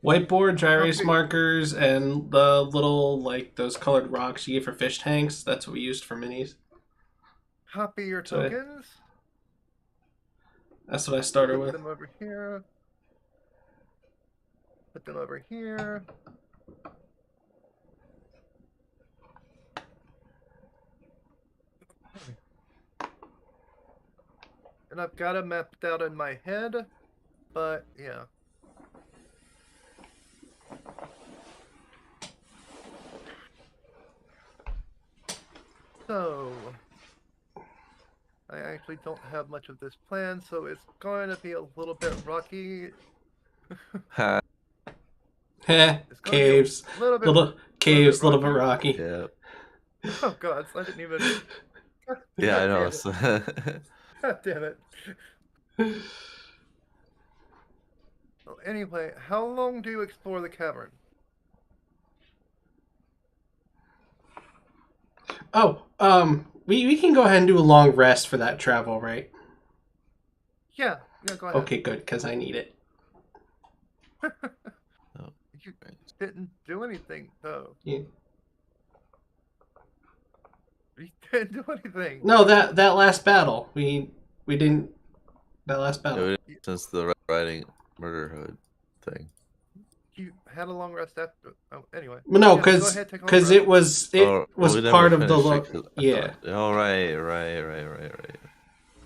Whiteboard, dry erase Okay. markers, and the little, like, those colored rocks you get for fish tanks. That's what we used for minis. Copy your So I- tokens. That's what I started Put with. them over here. Put them over here. And I've got it mapped out in my head, but yeah. So, I actually don't have much of this planned, so it's going to be a little bit rocky. Ha, Heh, It's gonna be caves. a little bit. Little caves, little little bit bit rocky. yeah. Oh God, I didn't even. Yeah, I know. God damn it. God damn it. Well, anyway, how long do you explore the cavern? Oh, we can go ahead and do a long rest for that travel, right? Yeah, go ahead. Okay, good, because I need it. You didn't do anything though. Yeah. You didn't do anything. No, that last battle. We didn't. That last battle. Yeah, we did since the riding murder hood thing. You had a long rest after. Oh, anyway. Well, no, Yeah, go because ahead, take a long rest. it was Oh, well, we never part of the finished it look. 'cause I Yeah. thought- Oh, right.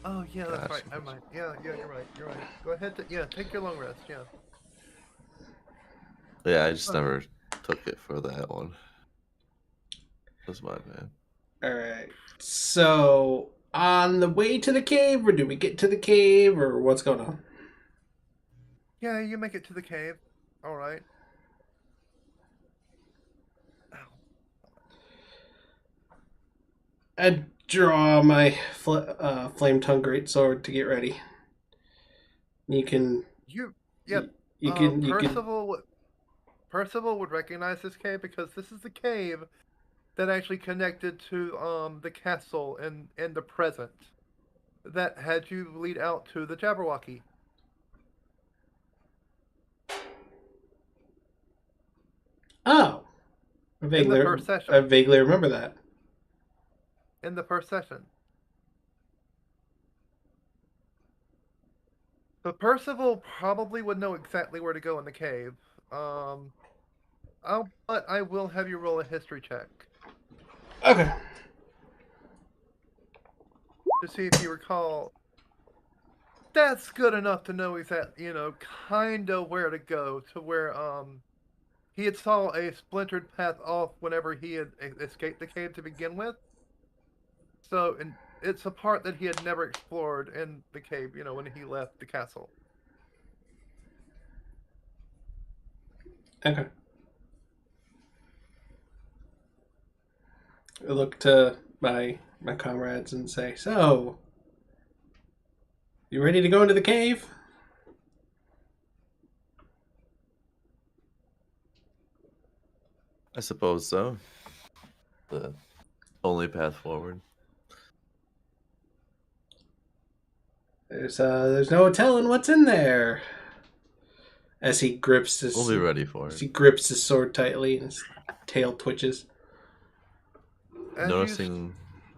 Oh yeah, that's Gotcha, right. Never mind. Yeah, you're right. You're right. Go ahead. Take your long rest. Yeah. Yeah, I just never took it for that one. That's my bad. All right. So on the way to the cave, or do we get to the cave, or what's going on? Yeah, you make it to the cave. All right. Ow. I draw my flame tongue greatsword to get ready. You can. Yep. You can. Percival would recognize this cave because this is the cave that actually connected to the castle in the present that had you lead out to the Jabberwocky. Oh, In the first session. I vaguely remember that. In the first session. But Percival probably would know exactly where to go in the cave. But I will have you roll a history check Okay. to see if you recall. That's good enough to know exactly, kind of where to go to where he had saw a splintered path off whenever he had escaped the cave to begin with. So, and it's a part that he had never explored in the cave, when he left the castle. Okay. I look to my comrades and say, "So, you ready to go into the cave?" I suppose so. The only path forward. There's no telling what's in there. As he grips his. We'll be ready for As it. he grips his sword tightly and his tail twitches. Noticing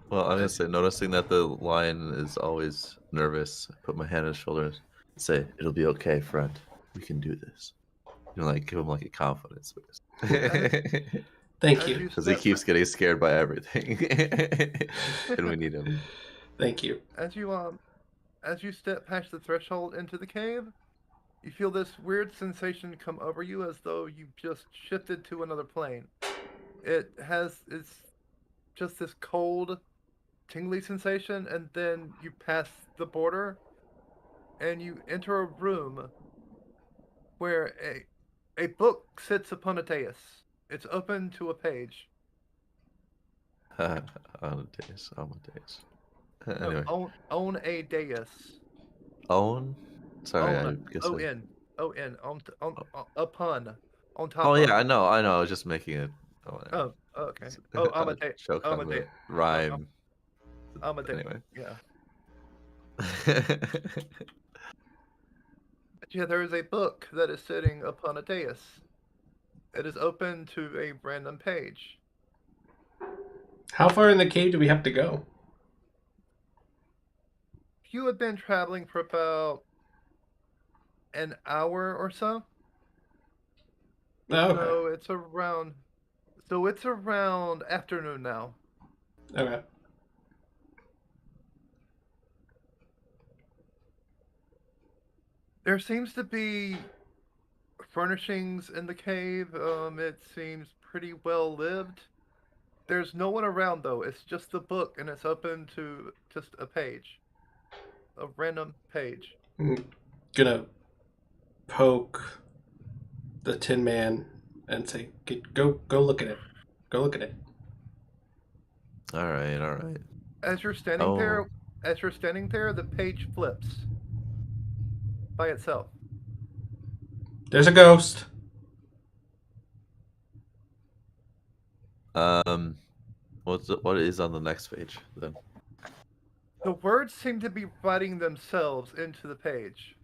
that the lion is always nervous, I put my hand on his shoulder and say, "It'll be okay, friend. We can do this." Give him like a confidence boost. Thank you. Because he keeps getting scared by everything. And we need him. Thank you. As you step past the threshold into the cave, you feel this weird sensation come over you as though you've just shifted to another plane. It's just this cold, tingly sensation, and then you pass the border, and you enter a room where a book sits upon a dais. It's open to a page. On a dais. Anyway. No, on a dais. Own? Sorry, I guess O-N. Upon. On top Oh, of. yeah, I know. I was just making it. Oh, okay. Oh, Amadeus. Joke on the rhyme. Amadeus. Anyway. Yeah. Yeah, there is a book that is sitting upon a dais. It is open to a random page. How far in the cave do we have to go? You have been traveling for about an hour or so. Oh, okay. So it's around afternoon now. Okay. There seems to be furnishings in the cave. It seems pretty well lived. There's no one around though. It's just the book, and it's open to just a page, a random page. I'm gonna poke the Tin Man and say, "Go look at it. Go look at it." All right. As you're standing there, the page flips by itself. There's a ghost. What is on the next page then? The words seem to be writing themselves into the page.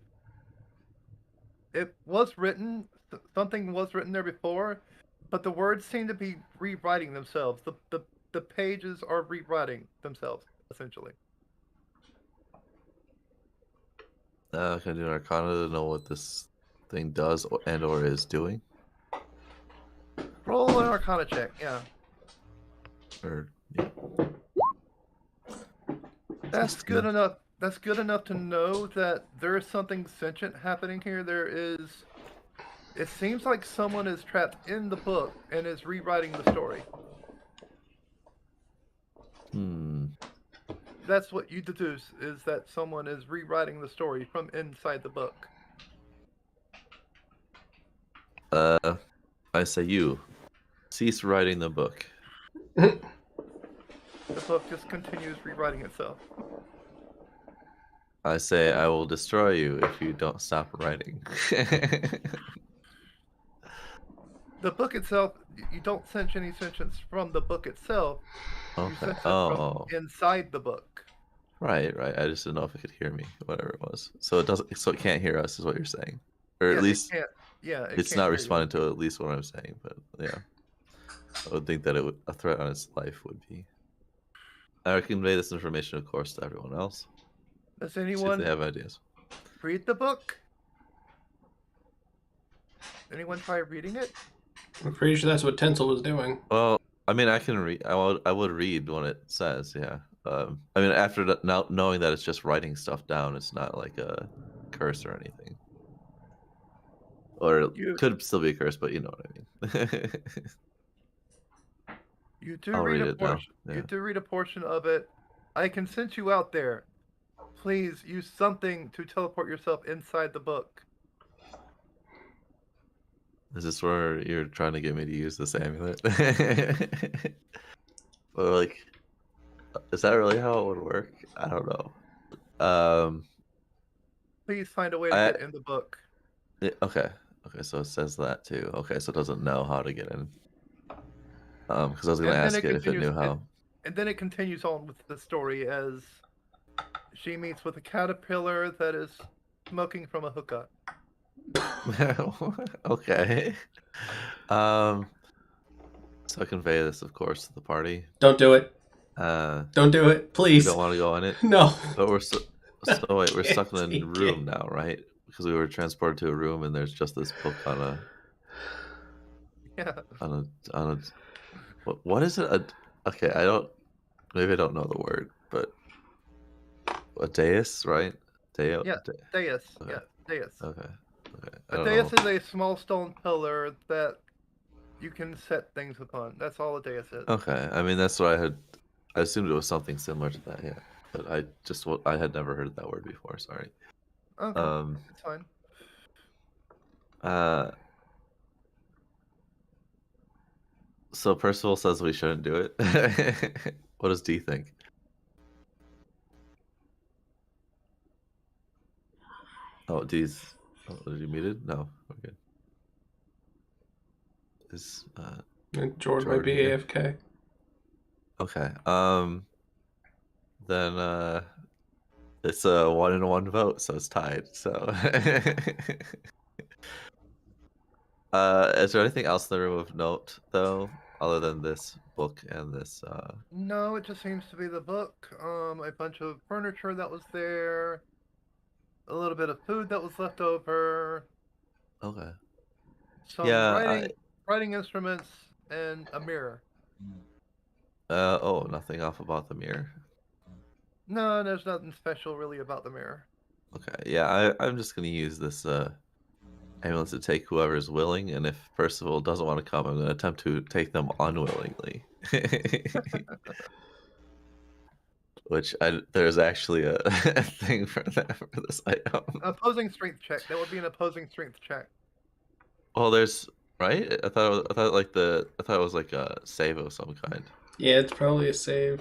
It was written, something was written there before, but the words seem to be rewriting themselves. The pages are rewriting themselves, essentially. Can I do an Arcana to know what this thing does or is doing? Roll an Arcana check, yeah. Yeah. That's good enough. That's good enough to know that there is something sentient happening here. It seems like someone is trapped in the book and is rewriting the story. That's what you deduce, is that someone is rewriting the story from inside the book. I say you cease writing the book. The book just continues rewriting itself. I say I will destroy you if you don't stop writing. The book itself, you don't sense any sentience from the book itself. You Okay. sense it Oh, from inside the book. right. I just didn't know if it could hear me, whatever it was. So it doesn't. So it can't hear us, is what you're saying, or Yeah, at least it can't. Yeah, it it's can't not hear you. responding to at least what I'm saying. But yeah, I would think that a threat on its life would be. I would convey this information, of course, to everyone else. Does See if anyone they have ideas. read the book? Anyone try reading it? I'm pretty sure that's what Tinsel was doing. Well, I mean, I can read. I would read what it says. Yeah. I mean, after now knowing that it's just writing stuff down, it's not like a curse or anything. Or it could still be a curse, but you know what I mean. You do I'll read read a it now. portion. Yeah. You do read a portion of it. I can send you out there. Please use something to teleport yourself inside the book. Is this where you're trying to get me to use this amulet? Well, like, is that really how it would work? I don't know. Please find a way to get in the book. Okay. Okay, so it says that too. Okay, so it doesn't know how to get in. Because I was gonna ask it if it knew how. And then it continues on with the story as she meets with a caterpillar that is smoking from a hookah. Okay. So I convey this, of course, to the party. Don't do it. Don't do it, You please. don't want to go on it? No. But we're so wait, we're stuck in a Can't take room it. now, right? Because we were transported to a room and there's just this book on a Yeah. what is it? Okay, maybe I don't know the word, but a dais, right? Yeah, dais. Okay. Yeah, dais. Okay. A dais is a small stone pillar that you can set things upon. That's all a dais is. Okay, I mean that's what I assumed it was something similar to that, yeah. But I had never heard that word before. Sorry. Okay, it's fine. So Percival says we shouldn't do it. What does D think? Oh, D's. Oh, is he muted? No, we're good. Is George might be here? AFK. Okay. Then it's a 1-1 vote, so it's tied. So is there anything else in the room of note though, other than this book and this No, it just seems to be the book. A bunch of furniture that was there, a little bit of food that was left over. Okay. Some Yeah, writing instruments and a mirror. oh, nothing off about the mirror. No, there's nothing special really about the mirror. Okay, yeah, I'm just gonna use this ambulance to take whoever's willing, and if Percival doesn't want to come, I'm gonna attempt to take them unwillingly. Which there's actually a thing for that for this item. Opposing strength check. That would be an opposing strength check. Well, there's right. I thought it was like a save of some kind. Yeah, it's probably a save.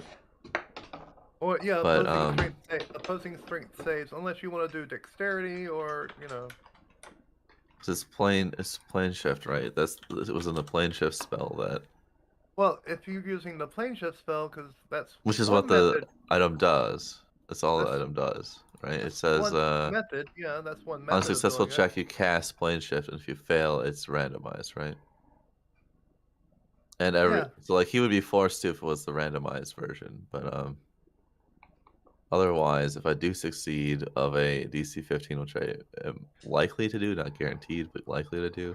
Or yeah, But, opposing strength saves, unless you want to do dexterity or It's plane shift, right? It was in the plane shift spell that. Well, if you're using the plane shift spell, because that's Which is one what the method. item does. That's all the item does, right? It says one method. Yeah, that's one method. on a successful check, you cast plane shift, and if you fail, it's randomized, right? And so like he would be forced to if it was the randomized version, but otherwise, if I do succeed of a DC 15, which I am likely to do, not guaranteed, but likely to do.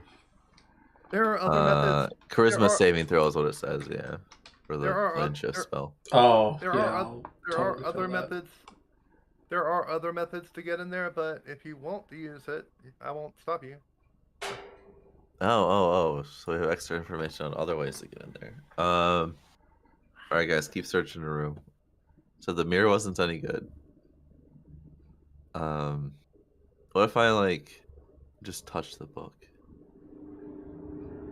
There are other methods. Charisma saving throw is what it says, yeah, for the plane shift spell. Oh, there are other methods. There are other methods to get in there, but if you want to use it, I won't stop you. Oh, so we have extra information on other ways to get in there. Alright guys, keep searching the room. So the mirror wasn't any good. What if I just touch the book?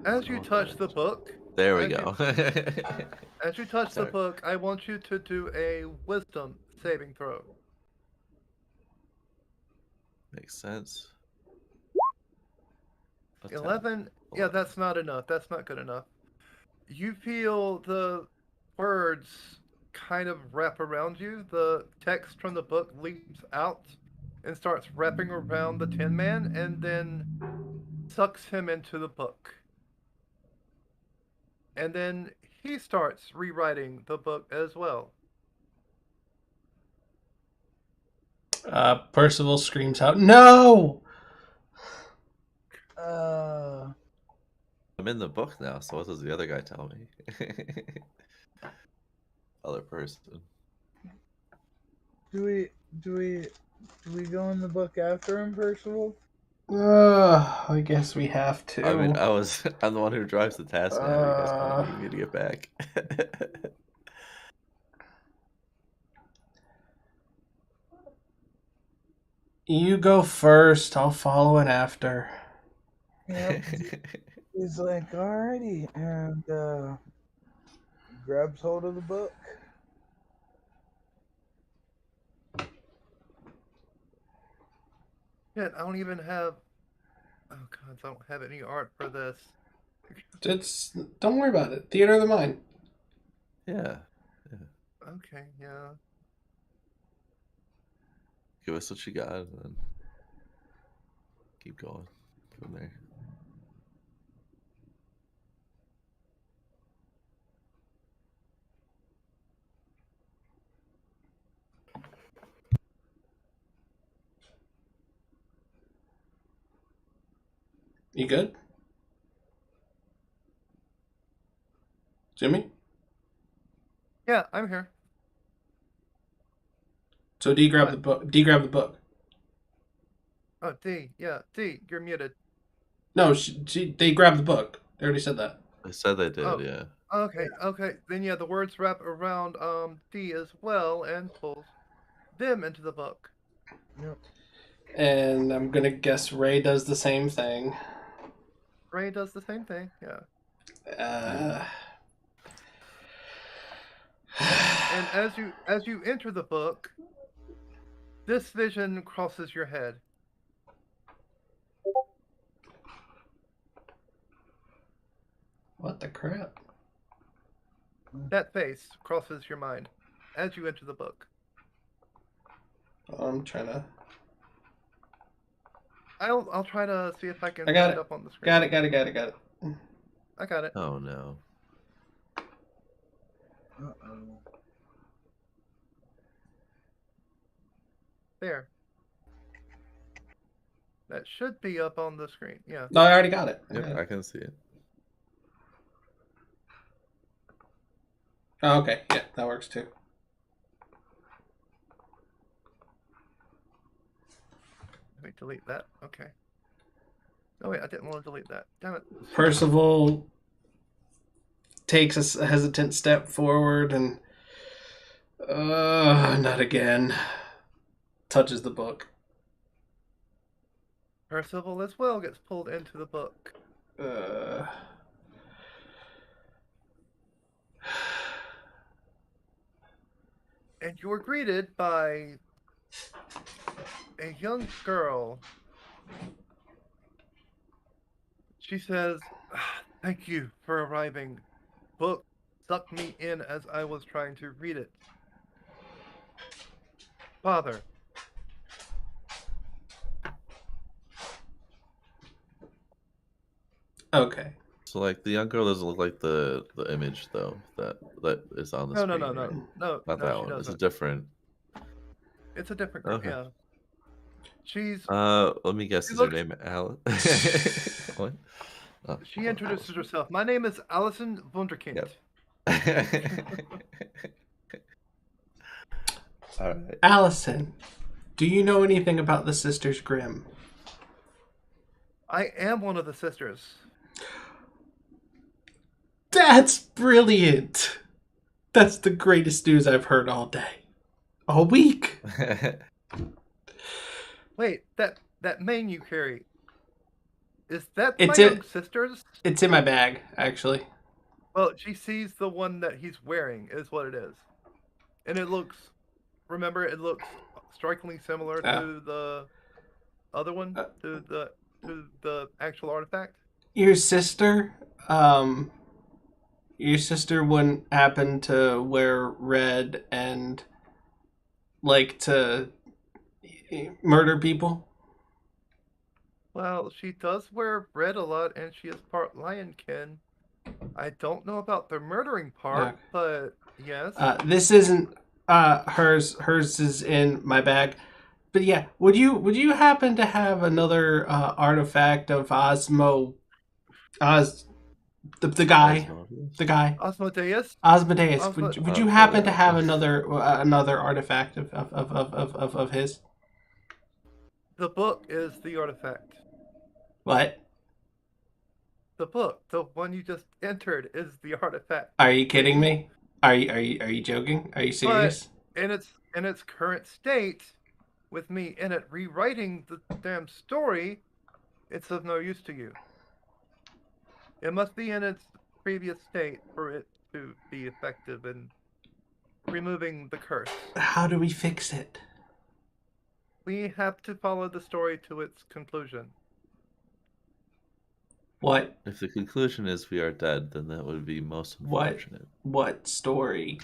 As you touch the book, There we Okay. go. As you touch Sorry. the book, I want you to do a wisdom saving throw. Makes sense. A 10. 11? Yeah, that's not enough. That's not good enough. You feel the words kind of wrap around you. The text from the book leaps out and starts wrapping around the Tin Man and then sucks him into the book. And then he starts rewriting the book as well. Percival screams out, "No!" Uh, I'm in the book now, so what does the other guy tell me? Other person. do we go in the book after him, Percival? I guess we have to. I mean, I'm the one who drives the task now. You guys kind of need me to get back. You go first. I'll follow in after. Yep. He's like, alrighty, and grabs hold of the book. Shit, I don't even have. Oh god, I don't have any art for this. Don't worry about it. Theater of the mind. Yeah. Okay, yeah. Give us what you got, and then keep going from there. You good? Jimmy? Yeah, I'm here. So D grab What? the book. D grab the book. Oh, D, yeah, D, you're muted. No, they grabbed the book. They already said that. They said they did, Oh. yeah. Okay, okay. Then yeah, the words wrap around D as well and pulls them into the book. Yep. And I'm gonna guess Ray does the same thing. Ray does the same thing, yeah. And as you enter the book, this vision crosses your head. What the crap? That face crosses your mind as you enter the book. I'm trying to. I'll try to see if I can I got put it. up on the screen. Got it. I got it. Oh no. Uh-oh. There. That should be up on the screen. Yeah. No, I already got it. Yep, I can see it. Oh, okay. Yeah, that works too. Let me delete that. Okay. Oh wait, I didn't want to delete that. Damn it. Percival takes a hesitant step forward and not again. Touches the book. Percival as well gets pulled into the book. And you're greeted by a young girl. She says, "Thank you for arriving. Book sucked me in as I was trying to read it. Father." Okay. So like the young girl doesn't look like the image though that is on the No, screen. no, right? no, Not no, that she one. It's a doesn't. different. It's a different girl. Okay. Yeah. She's. Let me guess. She Is looks- her name Alice? What? Oh, She introduces herself. "My name is Allison Wunderkind." Yep. All right. Allison, do you know anything about the Sisters Grimm? I am one of the sisters. That's brilliant. That's the greatest news I've heard all day. All week. Wait, that mane you carry, is that It's my in- young sister's? It's in my bag, actually. Well, she sees the one that he's wearing is what it is, and it looks. Remember, it looks strikingly similar Yeah. to the other one, to the actual artifact. Your sister, your sister wouldn't happen to wear red and like to murder people? Well, she does wear red a lot, and she is part lionkin. I don't know about the murdering part, but yes. This isn't hers. Hers is in my bag. But yeah, would you happen to have another artifact of Osmo? The guy, the guy. Osmodeus. Osmodeus. Would you happen to have another artifact of his? The book is the artifact. What? The book, the one you just entered, is the artifact. Are you kidding me? Are you joking? Are you serious? But in its current state, with me in it rewriting the damn story, it's of no use to you. It must be in its previous state for it to be effective in removing the curse. How do we fix it? We have to follow the story to its conclusion. What? If the conclusion is we are dead, then that would be most unfortunate. What story?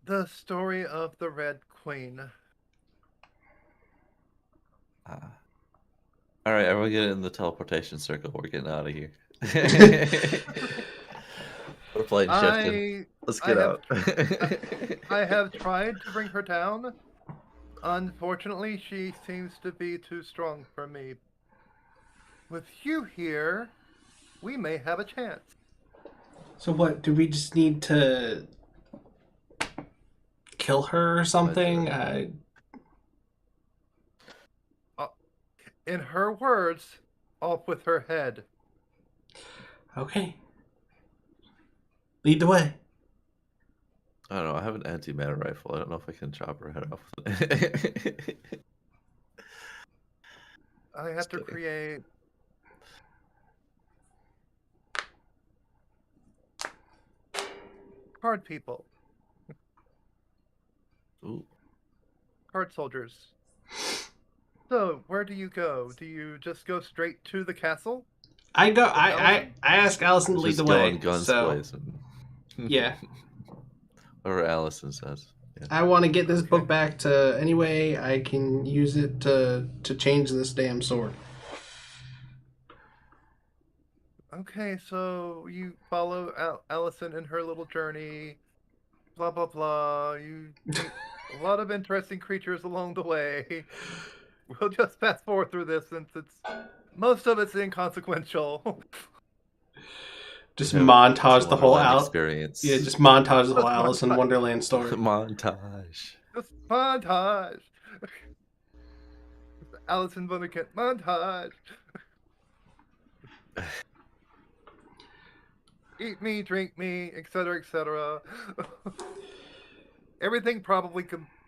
The story of the Red Queen. All right, everyone get in the teleportation circle. We're getting out of here. We're playing shifting. Let's get out. I have tried to bring her down. Unfortunately, she seems to be too strong for me. With you here, we may have a chance. So what, do we just need to kill her or something? In her words, off with her head. Okay. Lead the way. I don't know. I have an anti-matter rifle. I don't know if I can chop her head off with it. I have to create... card people. Ooh. Card soldiers. So, where do you go? Do you just go straight to the castle? I asked Allison to lead the way. Guns so blazing. yeah. Or Allison says. Yeah. I want to get this book back to any way I can use it to change this damn sword. Okay, so you follow Allison in her little journey, blah blah blah. You meet a lot of interesting creatures along the way. We'll just fast forward through this since most of it's inconsequential. Just montage the whole experience. Yeah, just montage the whole Alice in Wonderland story. Montage. Just montage. Alice in Wonderland montage. Eat me, drink me, etc., etc. Everything probably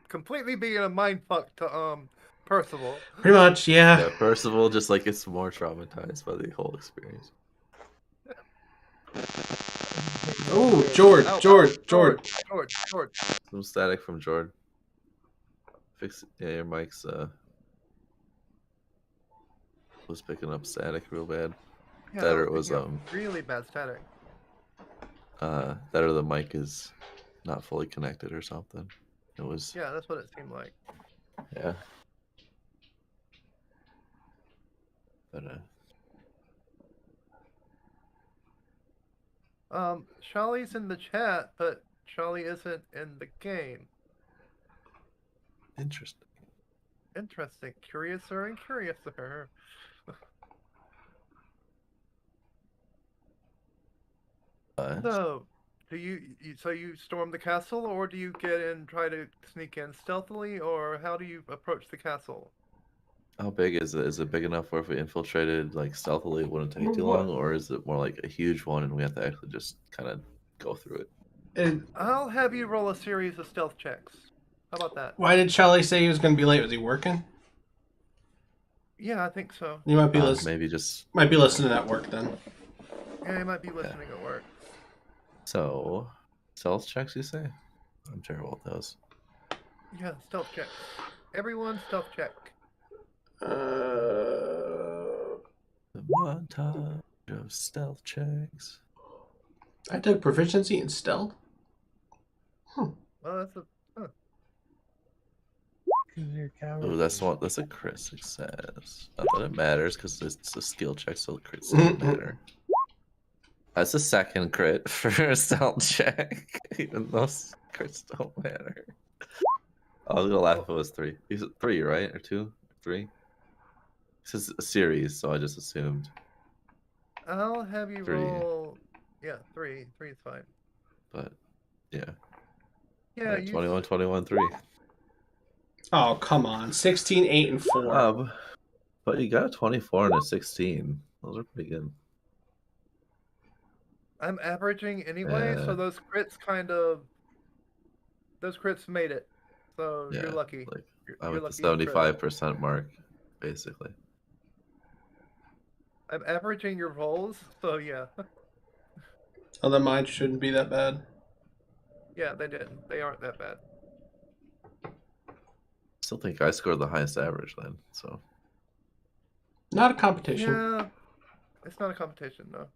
completely being a mindfuck to Percival. Pretty much, yeah. Yeah, Percival just like gets more traumatized by the whole experience. Oh, George. Some static from Jordan. Fix it. Yeah, your mic's was picking up static real bad. Yeah, that or it was really bad static. That or the mic is not fully connected or something. It was. Yeah, that's what it seemed like. Yeah. But Sholly's in the chat, but Sholly isn't in the game. Interesting. Curiouser and curiouser. So, do you storm the castle, or do you get in, try to sneak in stealthily, or how do you approach the castle? How big is it? Is it big enough where if we infiltrated like stealthily, it wouldn't take too long, or is it more like a huge one and we have to actually just kind of go through it? I'll have you roll a series of stealth checks. How about that? Why did Sholly say he was going to be late? Was he working? Yeah, I think so. You might be listening. Maybe just might be listening at work then. Yeah, he might be listening at work. So, stealth checks, you say? I'm terrible at those. Yeah, stealth check. Everyone, stealth check. The montage of stealth checks. I took proficiency in stealth. Well, that's a. Huh. Oh, that's a crit success. Not that it matters because it's a skill check, so the crits don't matter. That's a second crit for a stealth check, even though crits don't matter. I was gonna laugh if it was 3. Is it 3, right? Or 2? 3? This is a series, so I just assumed. I'll have you 3. roll. Yeah, 3. 3 is fine. But yeah. Yeah, Right, you. 21, 21, 3. Oh, come on. 16, 8, and 4. But you got a 24 and a 16. Those are pretty good. I'm averaging anyway, so those crits those crits made it. So Yeah, you're lucky. like You're I'm at lucky the you crit. 75% mark, basically. I'm averaging your rolls, so yeah. Although mine shouldn't be that bad. Yeah, they didn't. They aren't that bad. Still think I scored the highest average then, so. Not a competition. Yeah, it's not a competition, no.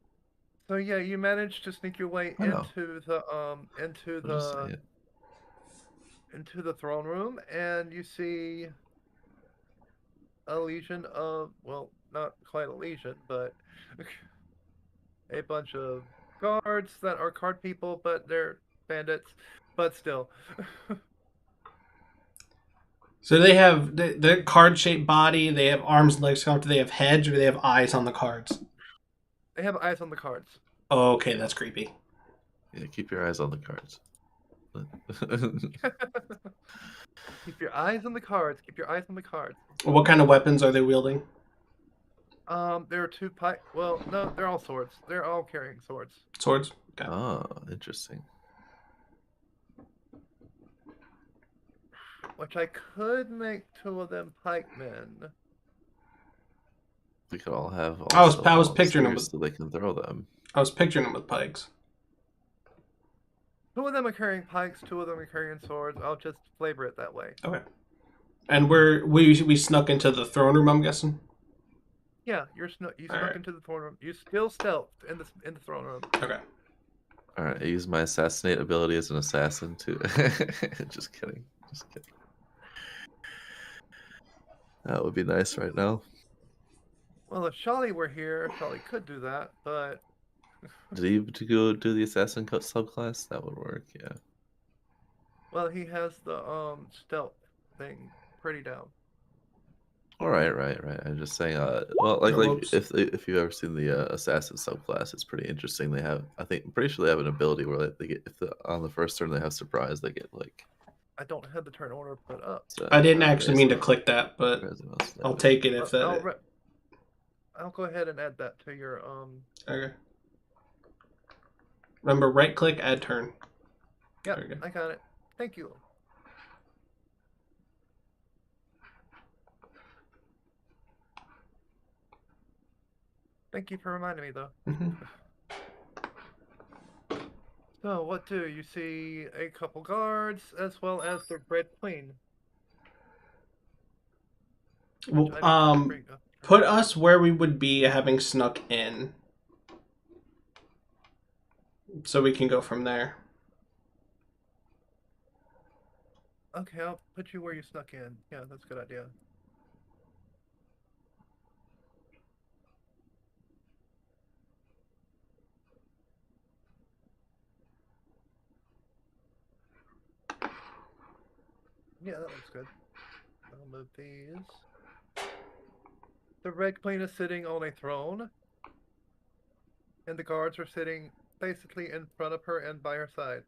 So yeah, you managed to sneak your way I know. into the into the throne room, and you see a legion of, well, not quite a legion, but a bunch of guards that are card people, but they're bandits, but still. So they have the card-shaped body, they have arms and legs come up, do they have heads, or do they have eyes on the cards? They have eyes on the cards. Oh, okay, that's creepy. Yeah, keep your eyes on the cards. Keep your eyes on the cards. Keep your eyes on the cards. What kind of weapons are they wielding? There are 2 pike. Well, no, they're all swords. They're all carrying swords. Swords? Okay. Oh, interesting. Which I could make 2 of them pikemen. We could all have. I was picturing them so they can throw them. I was picturing them with pikes. 2 of them are carrying pikes. 2 of them are carrying swords. I'll just flavor it that way. Okay. And we snuck into the throne room, I'm guessing? Yeah, you snuck right. into the throne room. You still stealthed in the throne room. Okay. Alright, I use my assassinate ability as an assassin too. Just kidding. Just kidding. That would be nice right now. Well, if Sholly were here, Sholly could do that, but Did he to go do the assassin subclass? That would work, yeah. well, he has the stealth thing pretty down. All right. I'm just saying. Well, like whoops. if you've ever seen the assassin subclass, it's pretty interesting. They have, I'm pretty sure they have an ability where they get on the first turn they have surprise, they get like. I don't have the turn order put up. I didn't actually mean to click that, but I'll take it if that. I'll go ahead and add that to your Okay. Remember, right click, add turn. Yep, I got it. Thank you. Thank you for reminding me, though. So, what do you see? A couple guards, as well as the Red Queen. Well, put us where we would be having snuck in, so we can go from there. Okay, I'll put you where you snuck in. Yeah, that's a good idea. Yeah, that looks good. I'll move these. The Red Queen is sitting on a throne, and the guards are sitting basically in front of her and by her side.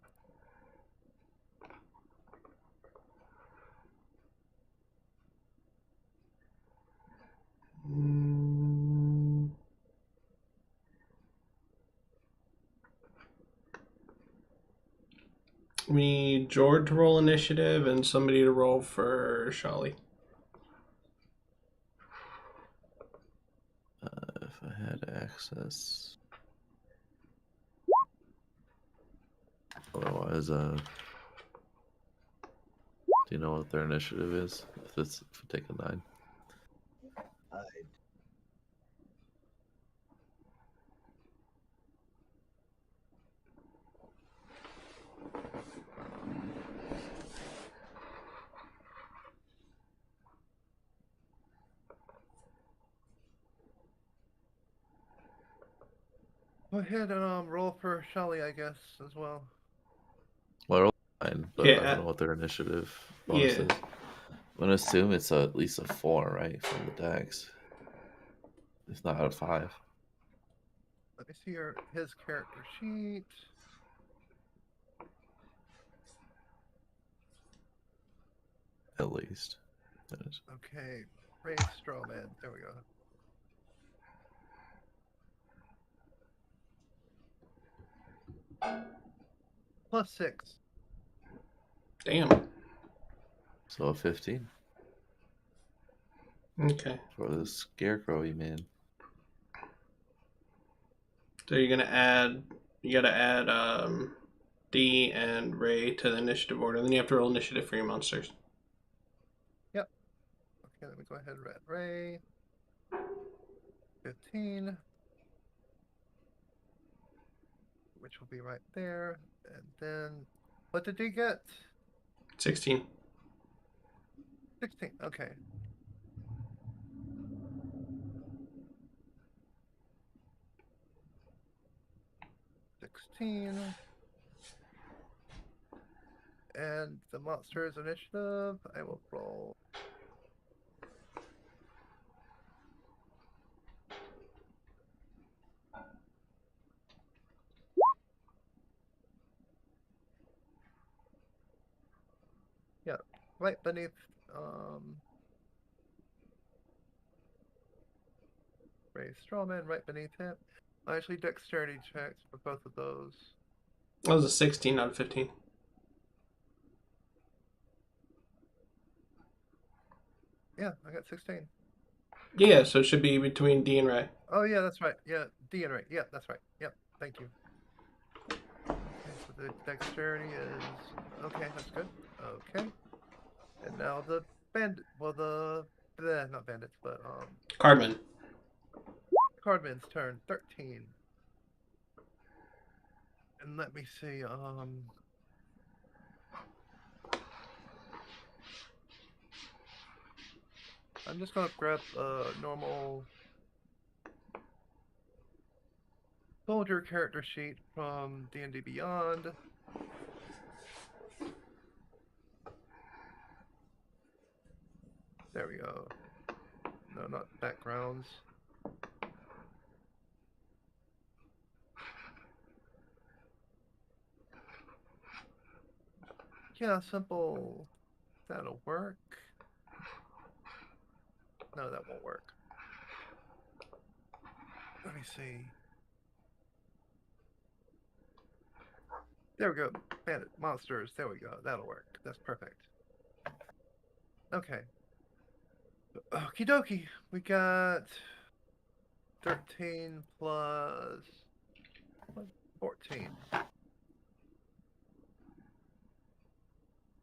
We need George to roll initiative and somebody to roll for Sholly. If I had access. Otherwise, do you know what their initiative is? If we take a 9. I Go ahead and roll for Sholly, I guess, as well. Well, I rolled a 9, but I Yeah. don't know what their initiative bonus Yeah. is. I'm gonna assume it's at least a 4, right, from the dex. If not out of 5. Let me see his character sheet. At least. That is. Okay, Ray Strauman. There we go. +6. Damn. So a 15 Okay. for the scarecrowy man. So you're gonna add. You gotta add D and Ray to the initiative order. Then you have to roll initiative for your monsters. Yep. Okay, let me go ahead and add Ray. 15. Which will be right there. And then, what did he get? 16. 16. Okay. And the monsters initiative, I will roll. Yeah, right beneath Ray Strauman, right beneath him. Actually, dexterity checks for both of those. That was a 16 out of 15. Yeah, I got 16. Yeah, so it should be between D and Ray. Oh, yeah, that's right. Yeah, D and Ray. Yeah, that's right. Yep, thank you. Okay, so the dexterity is... Okay, that's good. Okay. And now the bandit... Well, not bandits, but, Cardman. Cardman's turn. 13. And let me see, I'm just gonna grab a normal soldier character sheet from D&D Beyond. There we go. No, not backgrounds. Yeah, simple. That'll work. No, that won't work. Let me see. There we go. Bandit monsters. There we go. That'll work. That's perfect. Okay. Okie dokie. We got 13 plus 14.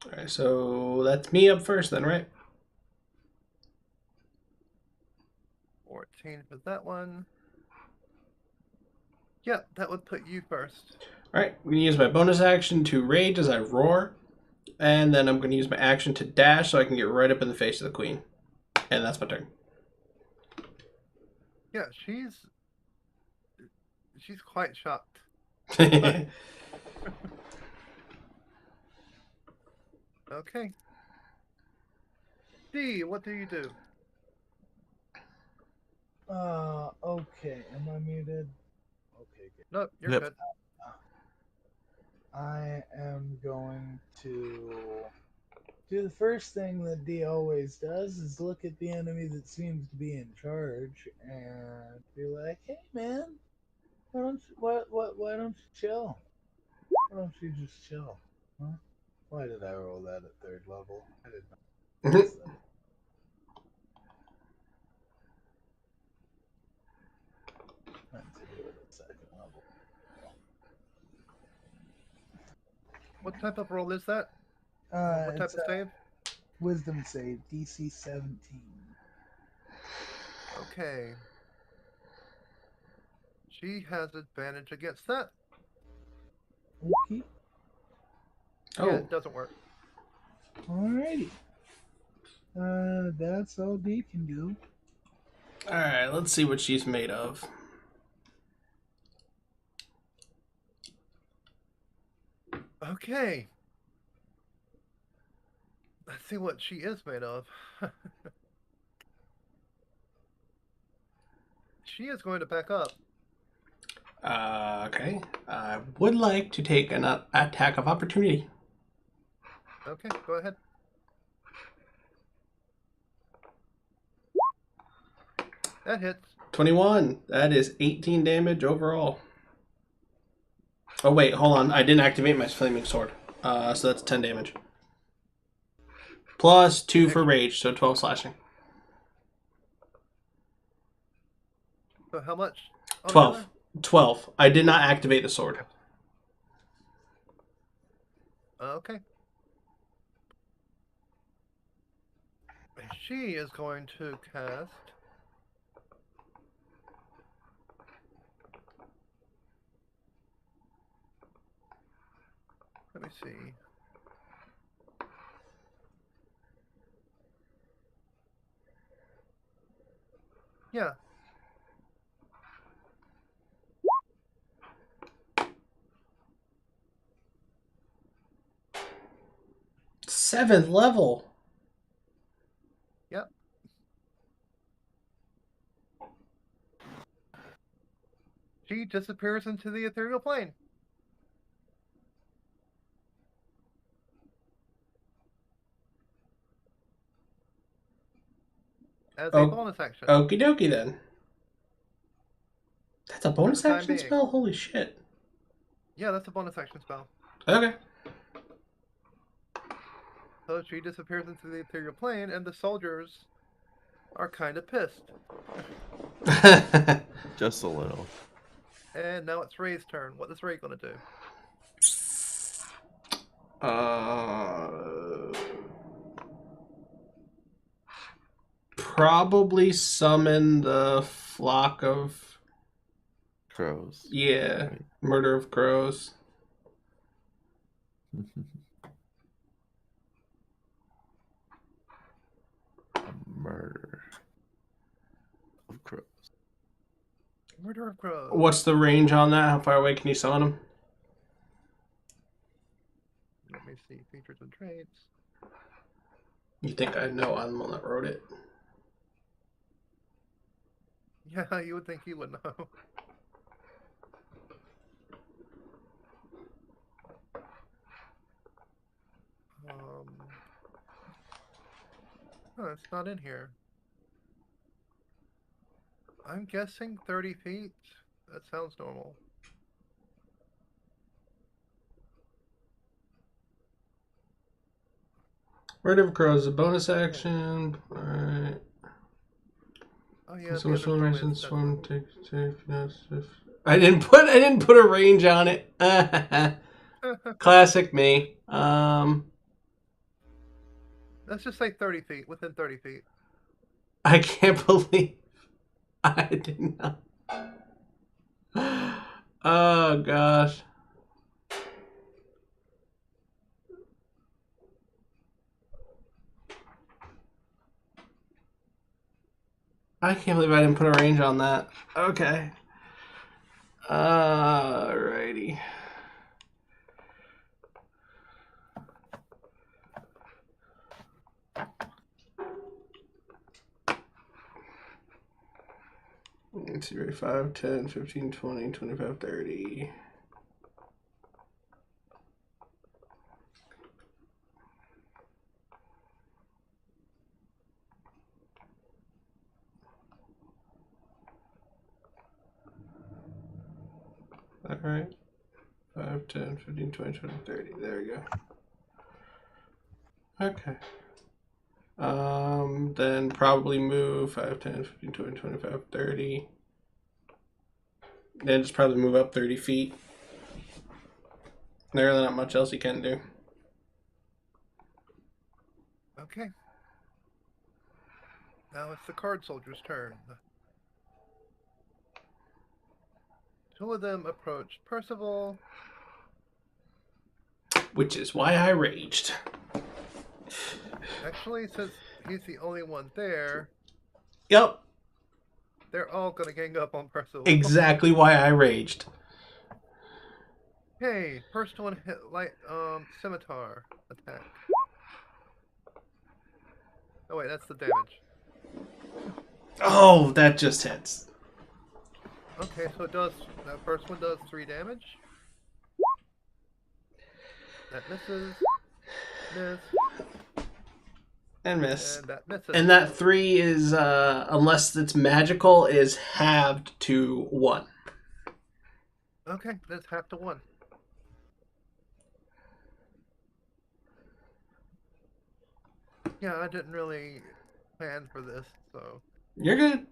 Alright, so that's me up first then, right? 14 for that one. Yeah, that would put you first. Alright, I'm going to use my bonus action to rage as I roar. And then I'm going to use my action to dash so I can get right up in the face of the queen. And that's my turn. Yeah, she's quite shocked. Okay. D, what do you do? Okay. Am I muted? Okay, good. Nope, you're Yep. good. I am going to do the first thing that D always does is look at the enemy that seems to be in charge and be like, "Hey, man, why don't you chill? Why don't you just chill? Huh? Why did I roll that at 3rd level? I did not notice that. Meant to do it at 2nd level. What type of roll is that? What type It's of save? Wisdom save, DC 17. Okay. She has advantage against that. Okay. Oh, Yeah, it doesn't work. Alrighty. That's all D can do. all right. Let's see what she's made of. Okay. Let's see what she is made of. She is going to back up. Okay. I would like to take an attack of opportunity. Okay, go ahead. That hits. 21. That is 18 damage overall. Oh, wait. Hold on. I didn't activate my flaming sword. So that's 10 damage. Plus 2 for rage, so 12 slashing. So how much? 12. 12. I did not activate the sword. Okay. She is going to cast. Let me see. Yeah. Seventh level. Yep. She disappears into the ethereal plane. As a bonus action. Okie dokie then. That's a bonus For the time action being. spell? Holy shit. Yeah, that's a bonus action spell. Okay. So she disappears into the ethereal plane, and the soldiers are kind of pissed. Just a little. And now it's Ray's turn. What is Ray going to do? Probably summon the flock of Crows. Yeah, Right. murder of crows. Murder of crows. Murder of crows. What's the range on that? How far away can you summon them? Let me see. Features and traits. You think I know I'm the one that wrote it? Yeah, you would think he would know. Oh, it's not in here. I'm guessing 30 feet. That sounds normal. Murder of crows is a bonus action. Alright. Oh yeah. Social mention swim take I didn't put a range on it. Classic me. Let's just say 30 feet. Within 30 feet. I can't believe I did not. Oh gosh. I can't believe I didn't put a range on that. Okay. Alrighty. Let's see, 5, 10, 15, 20, 25, 30. All right. 5, 10, 15, 20, 20, 30. There we go. Okay. Then probably move 5, 10, 15, 20, 25, 30. Then just probably move up 30 feet. There's really not much else you can do. Okay. Now it's the card soldier's turn. Two of them approach Percival. Which is why I raged. Actually, since he's the only one there, Yep. they're all gonna gang up on Percival. Exactly why I raged. Hey, first one hit light scimitar attack. Oh wait, that's the damage. Oh, that just hits. Okay, so it does. That first one does 3 damage. That misses. Miss. And miss. And that misses. And that 3 is, unless it's magical, is halved to 1. Okay, that's half to 1. Yeah, I didn't really plan for this, so. You're good.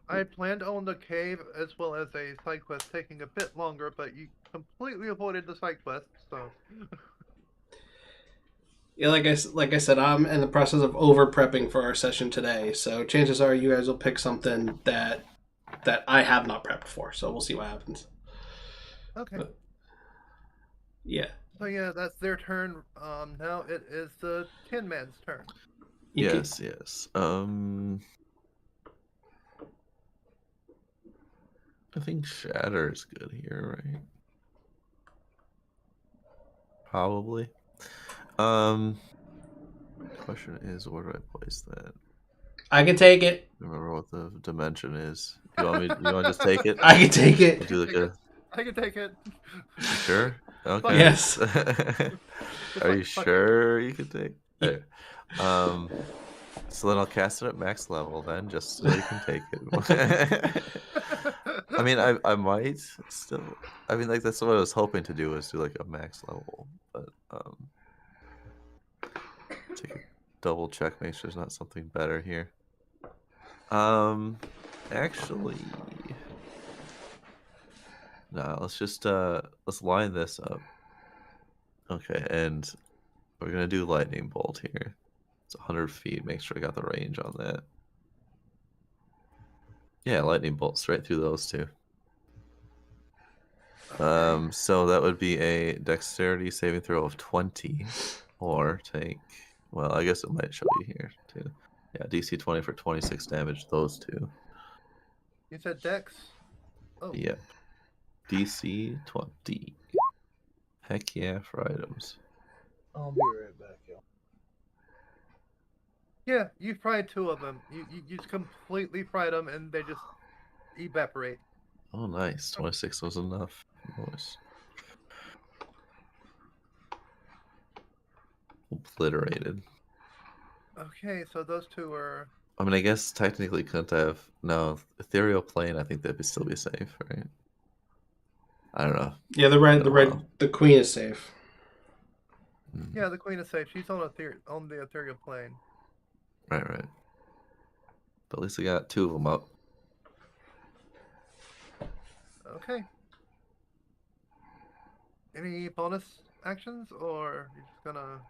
I planned on the cave as well as a side quest taking a bit longer, but you completely avoided the side quest, so. Yeah, like I said, I'm in the process of over prepping for our session today, so chances are you guys will pick something that I have not prepped for. So we'll see what happens. Okay. But, yeah. So yeah, that's their turn. Now it is the Tin Man's turn. Yes. I think Shatter is good here, right? Probably. Question is, where do I place that? I can take it. Remember what the dimension is. You want me? You want to just take it? I can take it. Do like a... I can take it. You sure? Okay. Yes. Are you sure you can take? There. So then I'll cast it at max level then, just so you can take it. I mean, I might still. I mean, like that's what I was hoping to do, was do like a max level, but take a double check, make sure there's not something better here. Actually, no. Let's just let's line this up. Okay, and we're gonna do lightning bolt here. It's 100 feet. Make sure I got the range on that. Yeah, lightning bolt straight through those two. So that would be a dexterity saving throw of 20, or take. Well, I guess it might show you here too. Yeah, DC 20 for 26 damage. Those two. You said Dex? Oh. Yep. DC 20. Heck yeah for items. I'll be right back, yo. Yeah, you fried 2 of them. You just completely fried them, and they just evaporate. Oh, nice. 26 was enough. Nice. Obliterated. Okay, so those 2 are. I mean, I guess technically couldn't I have... No, ethereal plane, I think that'd still be safe, right? I don't know. Yeah, the queen is safe. Yeah, the queen is safe. She's on the ethereal plane. Right. But at least we got 2 of them up. Okay. Any bonus actions, or you're just gonna?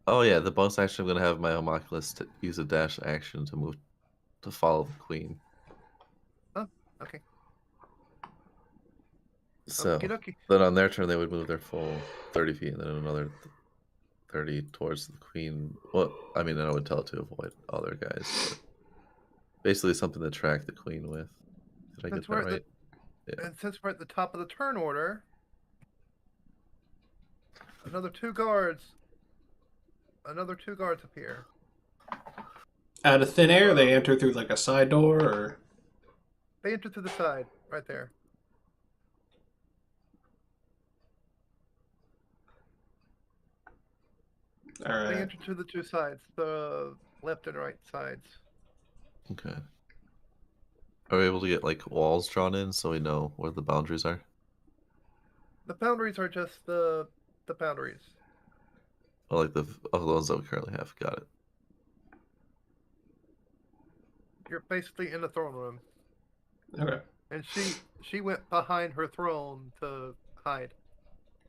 Oh yeah, the bonus action, I'm gonna have my homunculus to use a dash action to move to follow the queen. Oh, okay. So Okie-dokie. then on their turn they would move their full 30 feet and then another 30 towards the queen. Well, I mean, I would tell it to avoid other guys. But basically something to track the queen with. Did I get that right? Yeah. And since we're at the top of the turn order, another 2 guards appear. Out of thin air, they enter through like a side door, or They enter through the side, right there. all right. They enter to the 2 sides, the left and right sides. Okay. Are we able to get like walls drawn in so we know where the boundaries are? The boundaries are just the boundaries. Or like the ones that we currently have. Got it. You're basically in the throne room. Okay. And she went behind her throne to hide.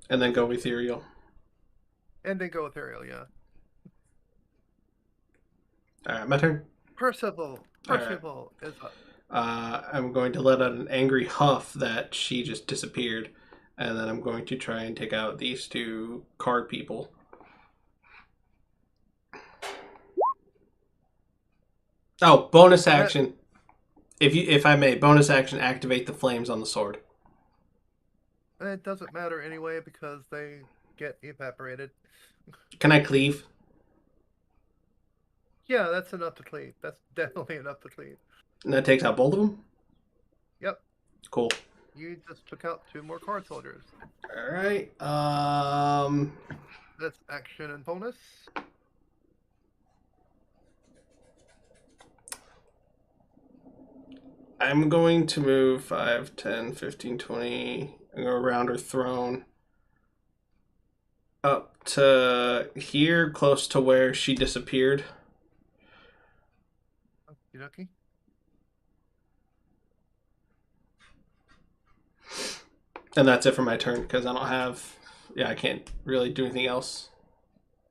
And then go ethereal. And then go ethereal, yeah. Alright, my turn. Percival is up. I'm going to let out an angry huff that she just disappeared. And then I'm going to try and take out these two card people. Oh, bonus action. If I may, bonus action, activate the flames on the sword. It doesn't matter anyway because they get evaporated. Can I cleave? Yeah, that's enough to cleave. That's definitely enough to cleave. And that takes out both of them? Yep. Cool. You just took out 2 more card soldiers. Alright. That's action and bonus. I'm going to move 5, 10, 15, 20, and go around her throne up to here, close to where she disappeared. Okie dokie. And that's it for my turn, because I don't have... Yeah, I can't really do anything else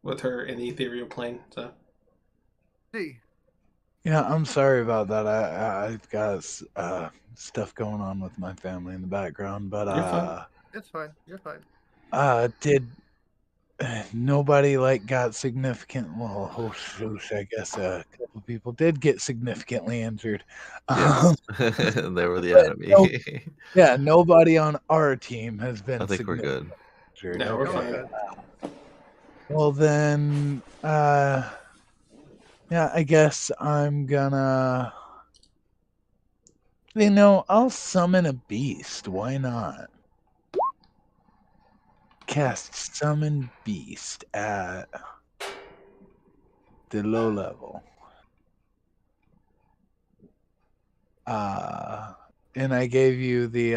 with her in the ethereal plane, so... D. Yeah, I'm sorry about that. I've got stuff going on with my family in the background, but You're fine. It's fine. You're fine. did nobody got significant? Well, I guess a couple people did get significantly injured. Yes. They were the but enemy. Yeah, nobody on our team has been I think we're significantly good. injured. No, we're Okay. fine. Well then, yeah, I guess I'm gonna. I'll summon a beast. Why not? Cast Summon Beast at the low level. And I gave you the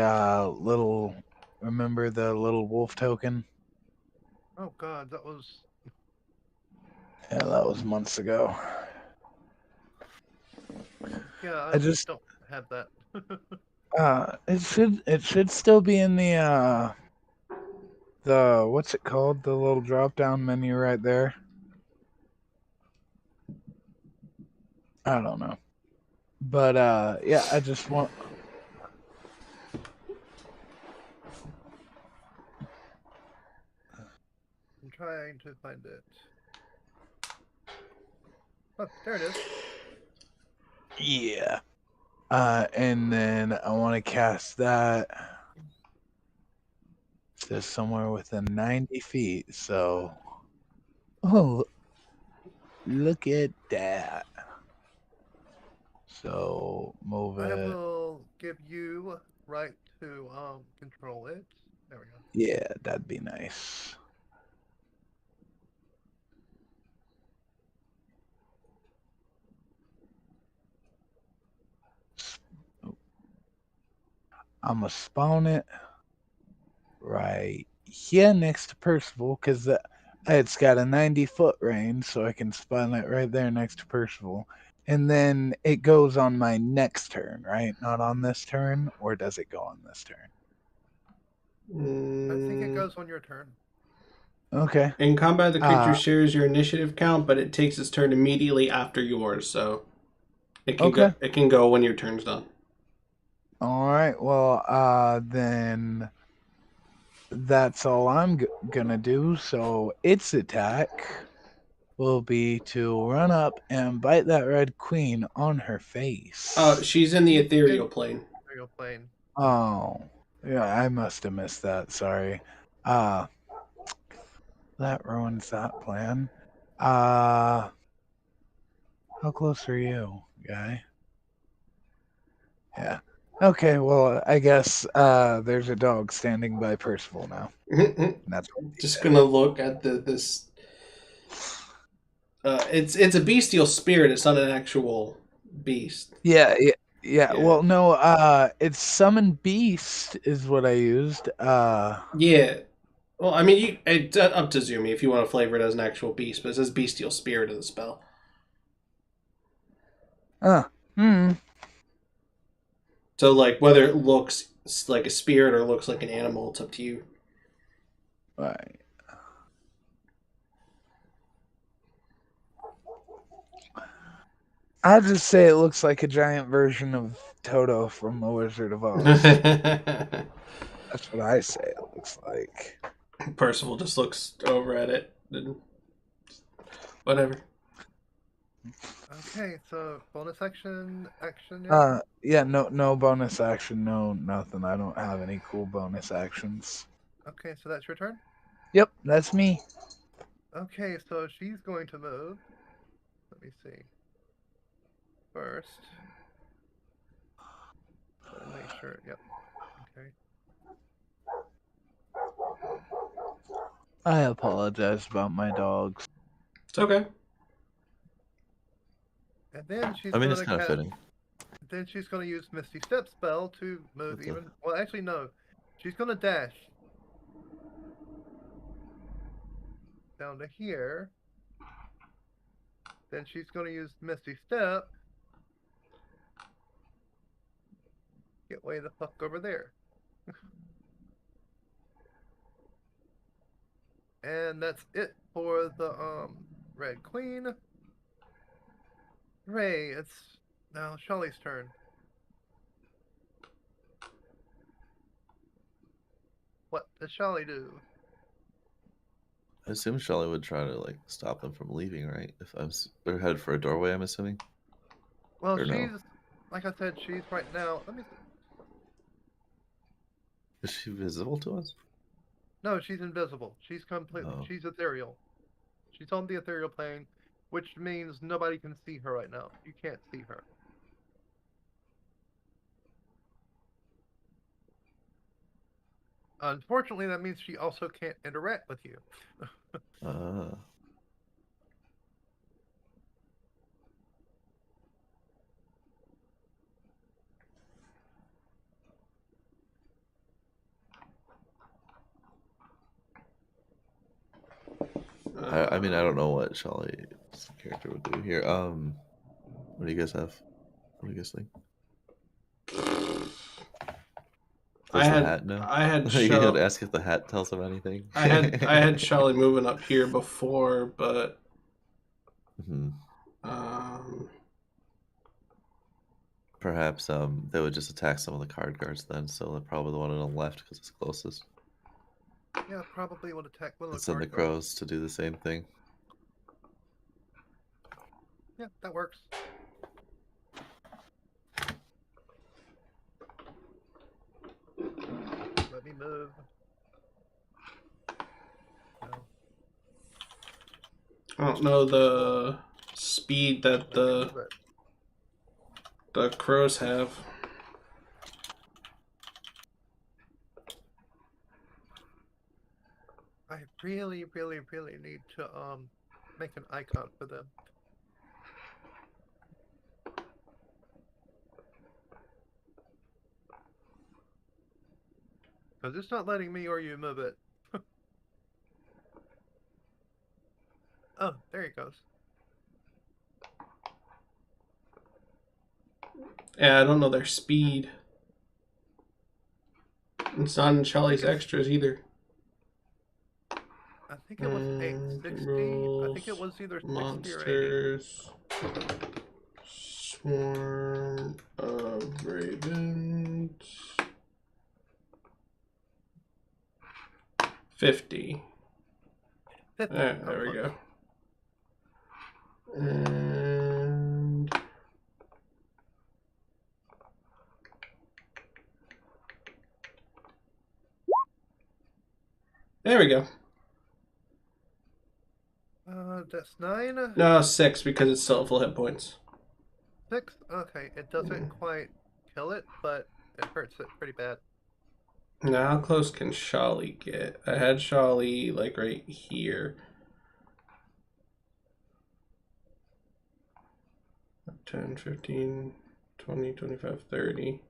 little. Remember the little wolf token? Oh god, that was... Yeah, that was months ago. Yeah, I just don't have that. it should still be in the what's it called? The little drop down menu right there. I don't know. But yeah, I just want I'm trying to find it. Oh, there it is. yeah. And then I want to cast that. It says somewhere within 90 feet. So, oh, look at that. So move I it. will give you right to control it. There we go. Yeah, that'd be nice. I'm gonna spawn it right here next to Percival because it's got a 90-foot range, so I can spawn it right there next to Percival. And then it goes on my next turn, right? Not on this turn, or does it go on this turn? I think it goes on your turn. Okay. In combat, the creature shares your initiative count, but it takes its turn immediately after yours, so it can go. It can go when your turn's done. All right. Well, then that's all I'm gonna do. So its attack will be to run up and bite that red queen on her face. She's in the ethereal plane. Ethereal plane. Oh, yeah, I must have missed that. Sorry. That ruins that plan. How close are you, guy? Yeah. Okay, well, I guess there's a dog standing by Percival now. That's just gonna look at this. It's a bestial spirit. It's not an actual beast. Yeah. Well, no. It's summon beast is what I used. Yeah. Well, I mean, it's up to Zoomy if you want to flavor it as an actual beast, but it says bestial spirit in the spell. So, like, whether it looks like a spirit or looks like an animal, it's up to you. Right. I'll just say it looks like a giant version of Toto from The Wizard of Oz. That's what I say it looks like. Percival just looks over at it and whatever. Okay, so bonus action. Yeah, no bonus action, no nothing. I don't have any cool bonus actions. Okay, so that's your turn. Yep, that's me. Okay, so she's going to move. Let me see. First, let me make sure. Yep. Okay. I apologize about my dogs. It's okay. And then she's I mean, going it's to kind of cast. fitting. Then she's going to use Misty Step spell to move What the- even. Well, actually, no. She's going to dash down to here. Then she's going to use Misty Step. Get way the fuck over there. And that's it for the Red Queen. Ray, it's now Sholly's turn. What does Sholly do? I assume Sholly would try to like stop them from leaving, right? If they're headed for a doorway, I'm assuming. Well, Or no? she's like I said, she's right now. Let me. Is she visible to us? No, she's invisible. She's completely. Oh. She's ethereal. She's on the ethereal plane, which means nobody can see her right now. You can't see her. Unfortunately, that means she also can't interact with you. Ah. I mean, I don't know what Sholly's character would do here. What do you guys have? What do you guys think? Does the hat know? I had You could ask if the hat tells him anything. I had Sholly moving up here before, but perhaps they would just attack some of the card guards then. So they're probably the one on the left because it's closest. Yeah, probably would attack one of Let's the send the card guards. crows to do the same thing. Yeah, that works. Let me move. No. I don't know the speed that Let me move it. the crows have. I really, really, really need to make an icon for them. Because it's not letting me or you move it. Oh, there it goes. Yeah, I don't know their speed. It's not in Sholly's extras either. I think it was 860. I think it was either 60 Monsters. or 80. Swarm of ravens. 50. 50. Alright, there we go. And there we go. That's 9. No, 6 because it's still at full hit points. 6? Okay, it doesn't quite kill it, but it hurts it pretty bad. Now, how close can Sholly get? I had Sholly like right here. 10, 15, 20, 25, 30.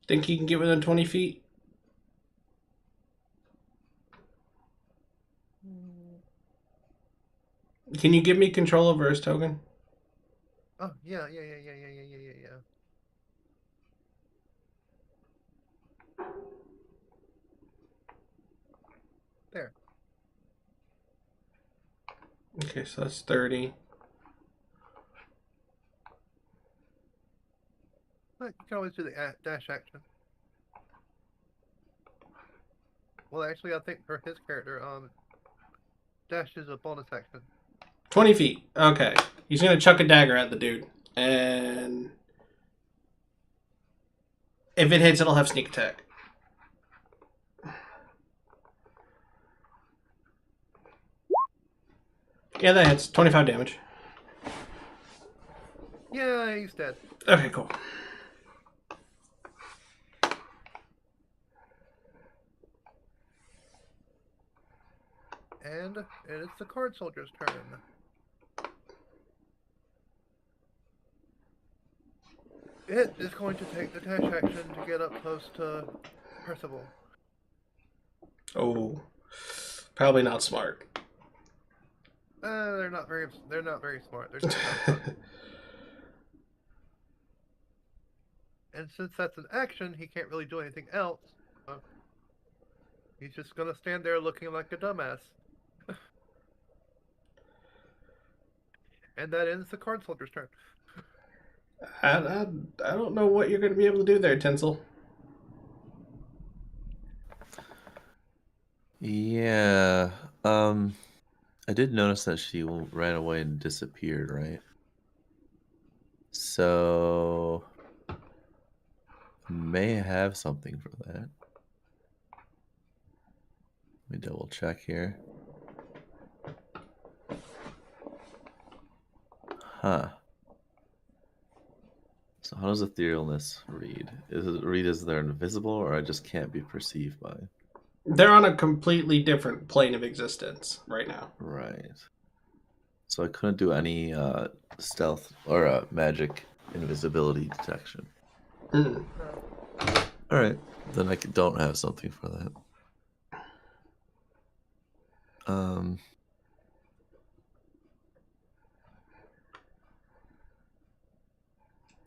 Think he can get within 20 feet? Can you give me control over his token? Oh, yeah. There. Okay, so that's 30. But you can always do the dash action. Well, actually, I think for his character, dash is a bonus action. 20 feet. Okay. He's going to chuck a dagger at the dude. And if it hits, it'll have sneak attack. Yeah, that hits. 25 damage. Yeah, he's dead. Okay, cool. And it is the card soldier's turn. It is going to take the dash action to get up close to Percival. Oh, probably not smart. They're not very smart. They're just not fun. And since that's an action, he can't really do anything else. He's just gonna stand there looking like a dumbass. And that ends the card soldier's turn. I don't know what you're going to be able to do there, Tinsel. Yeah. I did notice that she ran away and disappeared, right? So may have something for that. Let me double check here. Huh. So how does etherealness read? Is it read as they're invisible, or I just can't be perceived by? They're on a completely different plane of existence right now. Right. So I couldn't do any stealth or magic invisibility detection. Mm. All right, then I don't have something for that.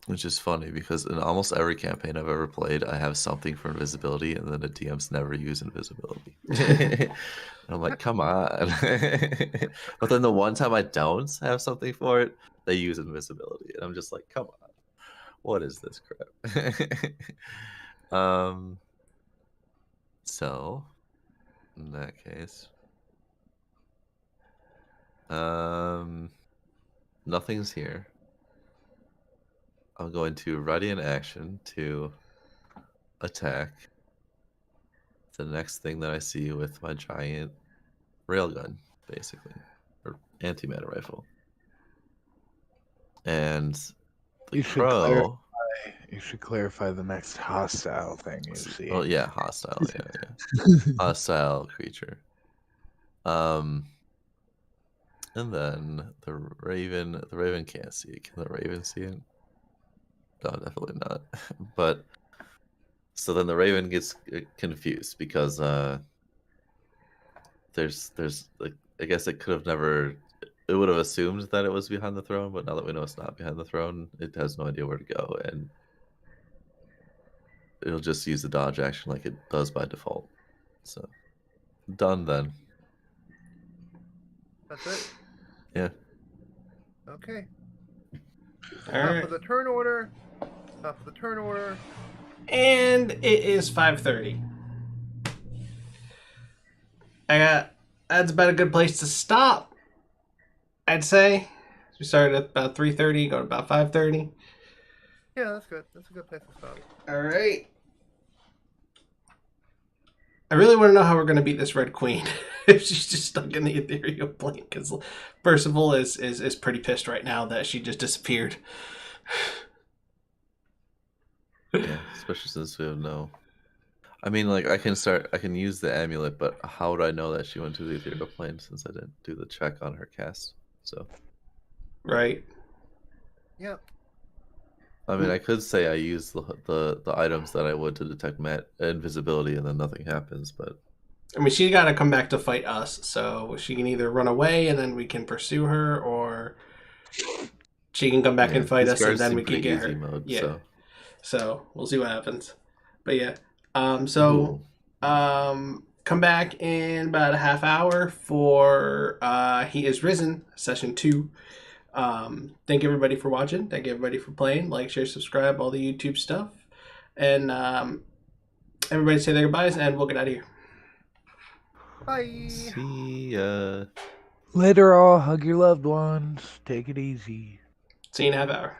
Which is funny because in almost every campaign I've ever played, I have something for invisibility, and then the DMs never use invisibility. And I'm like, come on. But then the one time I don't have something for it, they use invisibility, and I'm just like, come on, what is this crap? So in that case, nothing's here. I'm going to ready an action to attack the next thing that I see with my giant railgun, basically, or antimatter rifle. And the crow. You should clarify the next hostile thing you see. Oh yeah, hostile. Yeah. Hostile creature. And then the raven. The raven can't see it. Can the raven see it? No, definitely not. But so then the raven gets confused because there's like, I guess it could have never. It would have assumed that it was behind the throne, but now that we know it's not behind the throne, it has no idea where to go, and it'll just use the dodge action like it does by default. So done then. That's it. Yeah. Okay. All Top right. of the turn order. Top of the turn order. And it is 5:30. That's about a good place to stop, I'd say. We started at about 3:30, go to about 5:30. Yeah, that's good. That's a good place to stop. All right. I really want to know how we're going to beat this Red Queen. If she's just stuck in the ethereal plane, because Percival is pretty pissed right now that she just disappeared. Yeah, especially since we have no. I mean, like, I can use the amulet, but how would I know that she went to the ethereal plane since I didn't do the check on her cast? So. Right. Yep. I mean, I could say I use the items that I would to detect invisibility, and then nothing happens. But I mean, she got to come back to fight us, so she can either run away and then we can pursue her, or she can come back and fight these us and guards then seem we can pretty get easy her. mode. Yeah. So we'll see what happens. But yeah. Cool. Come back in about a half hour for He Is Risen, session 2. Thank everybody for watching. Thank everybody for playing. Like, share, subscribe, all the YouTube stuff. And everybody say their goodbyes, and we'll get out of here. Bye. See ya. Later all, hug your loved ones. Take it easy. See you in a half hour.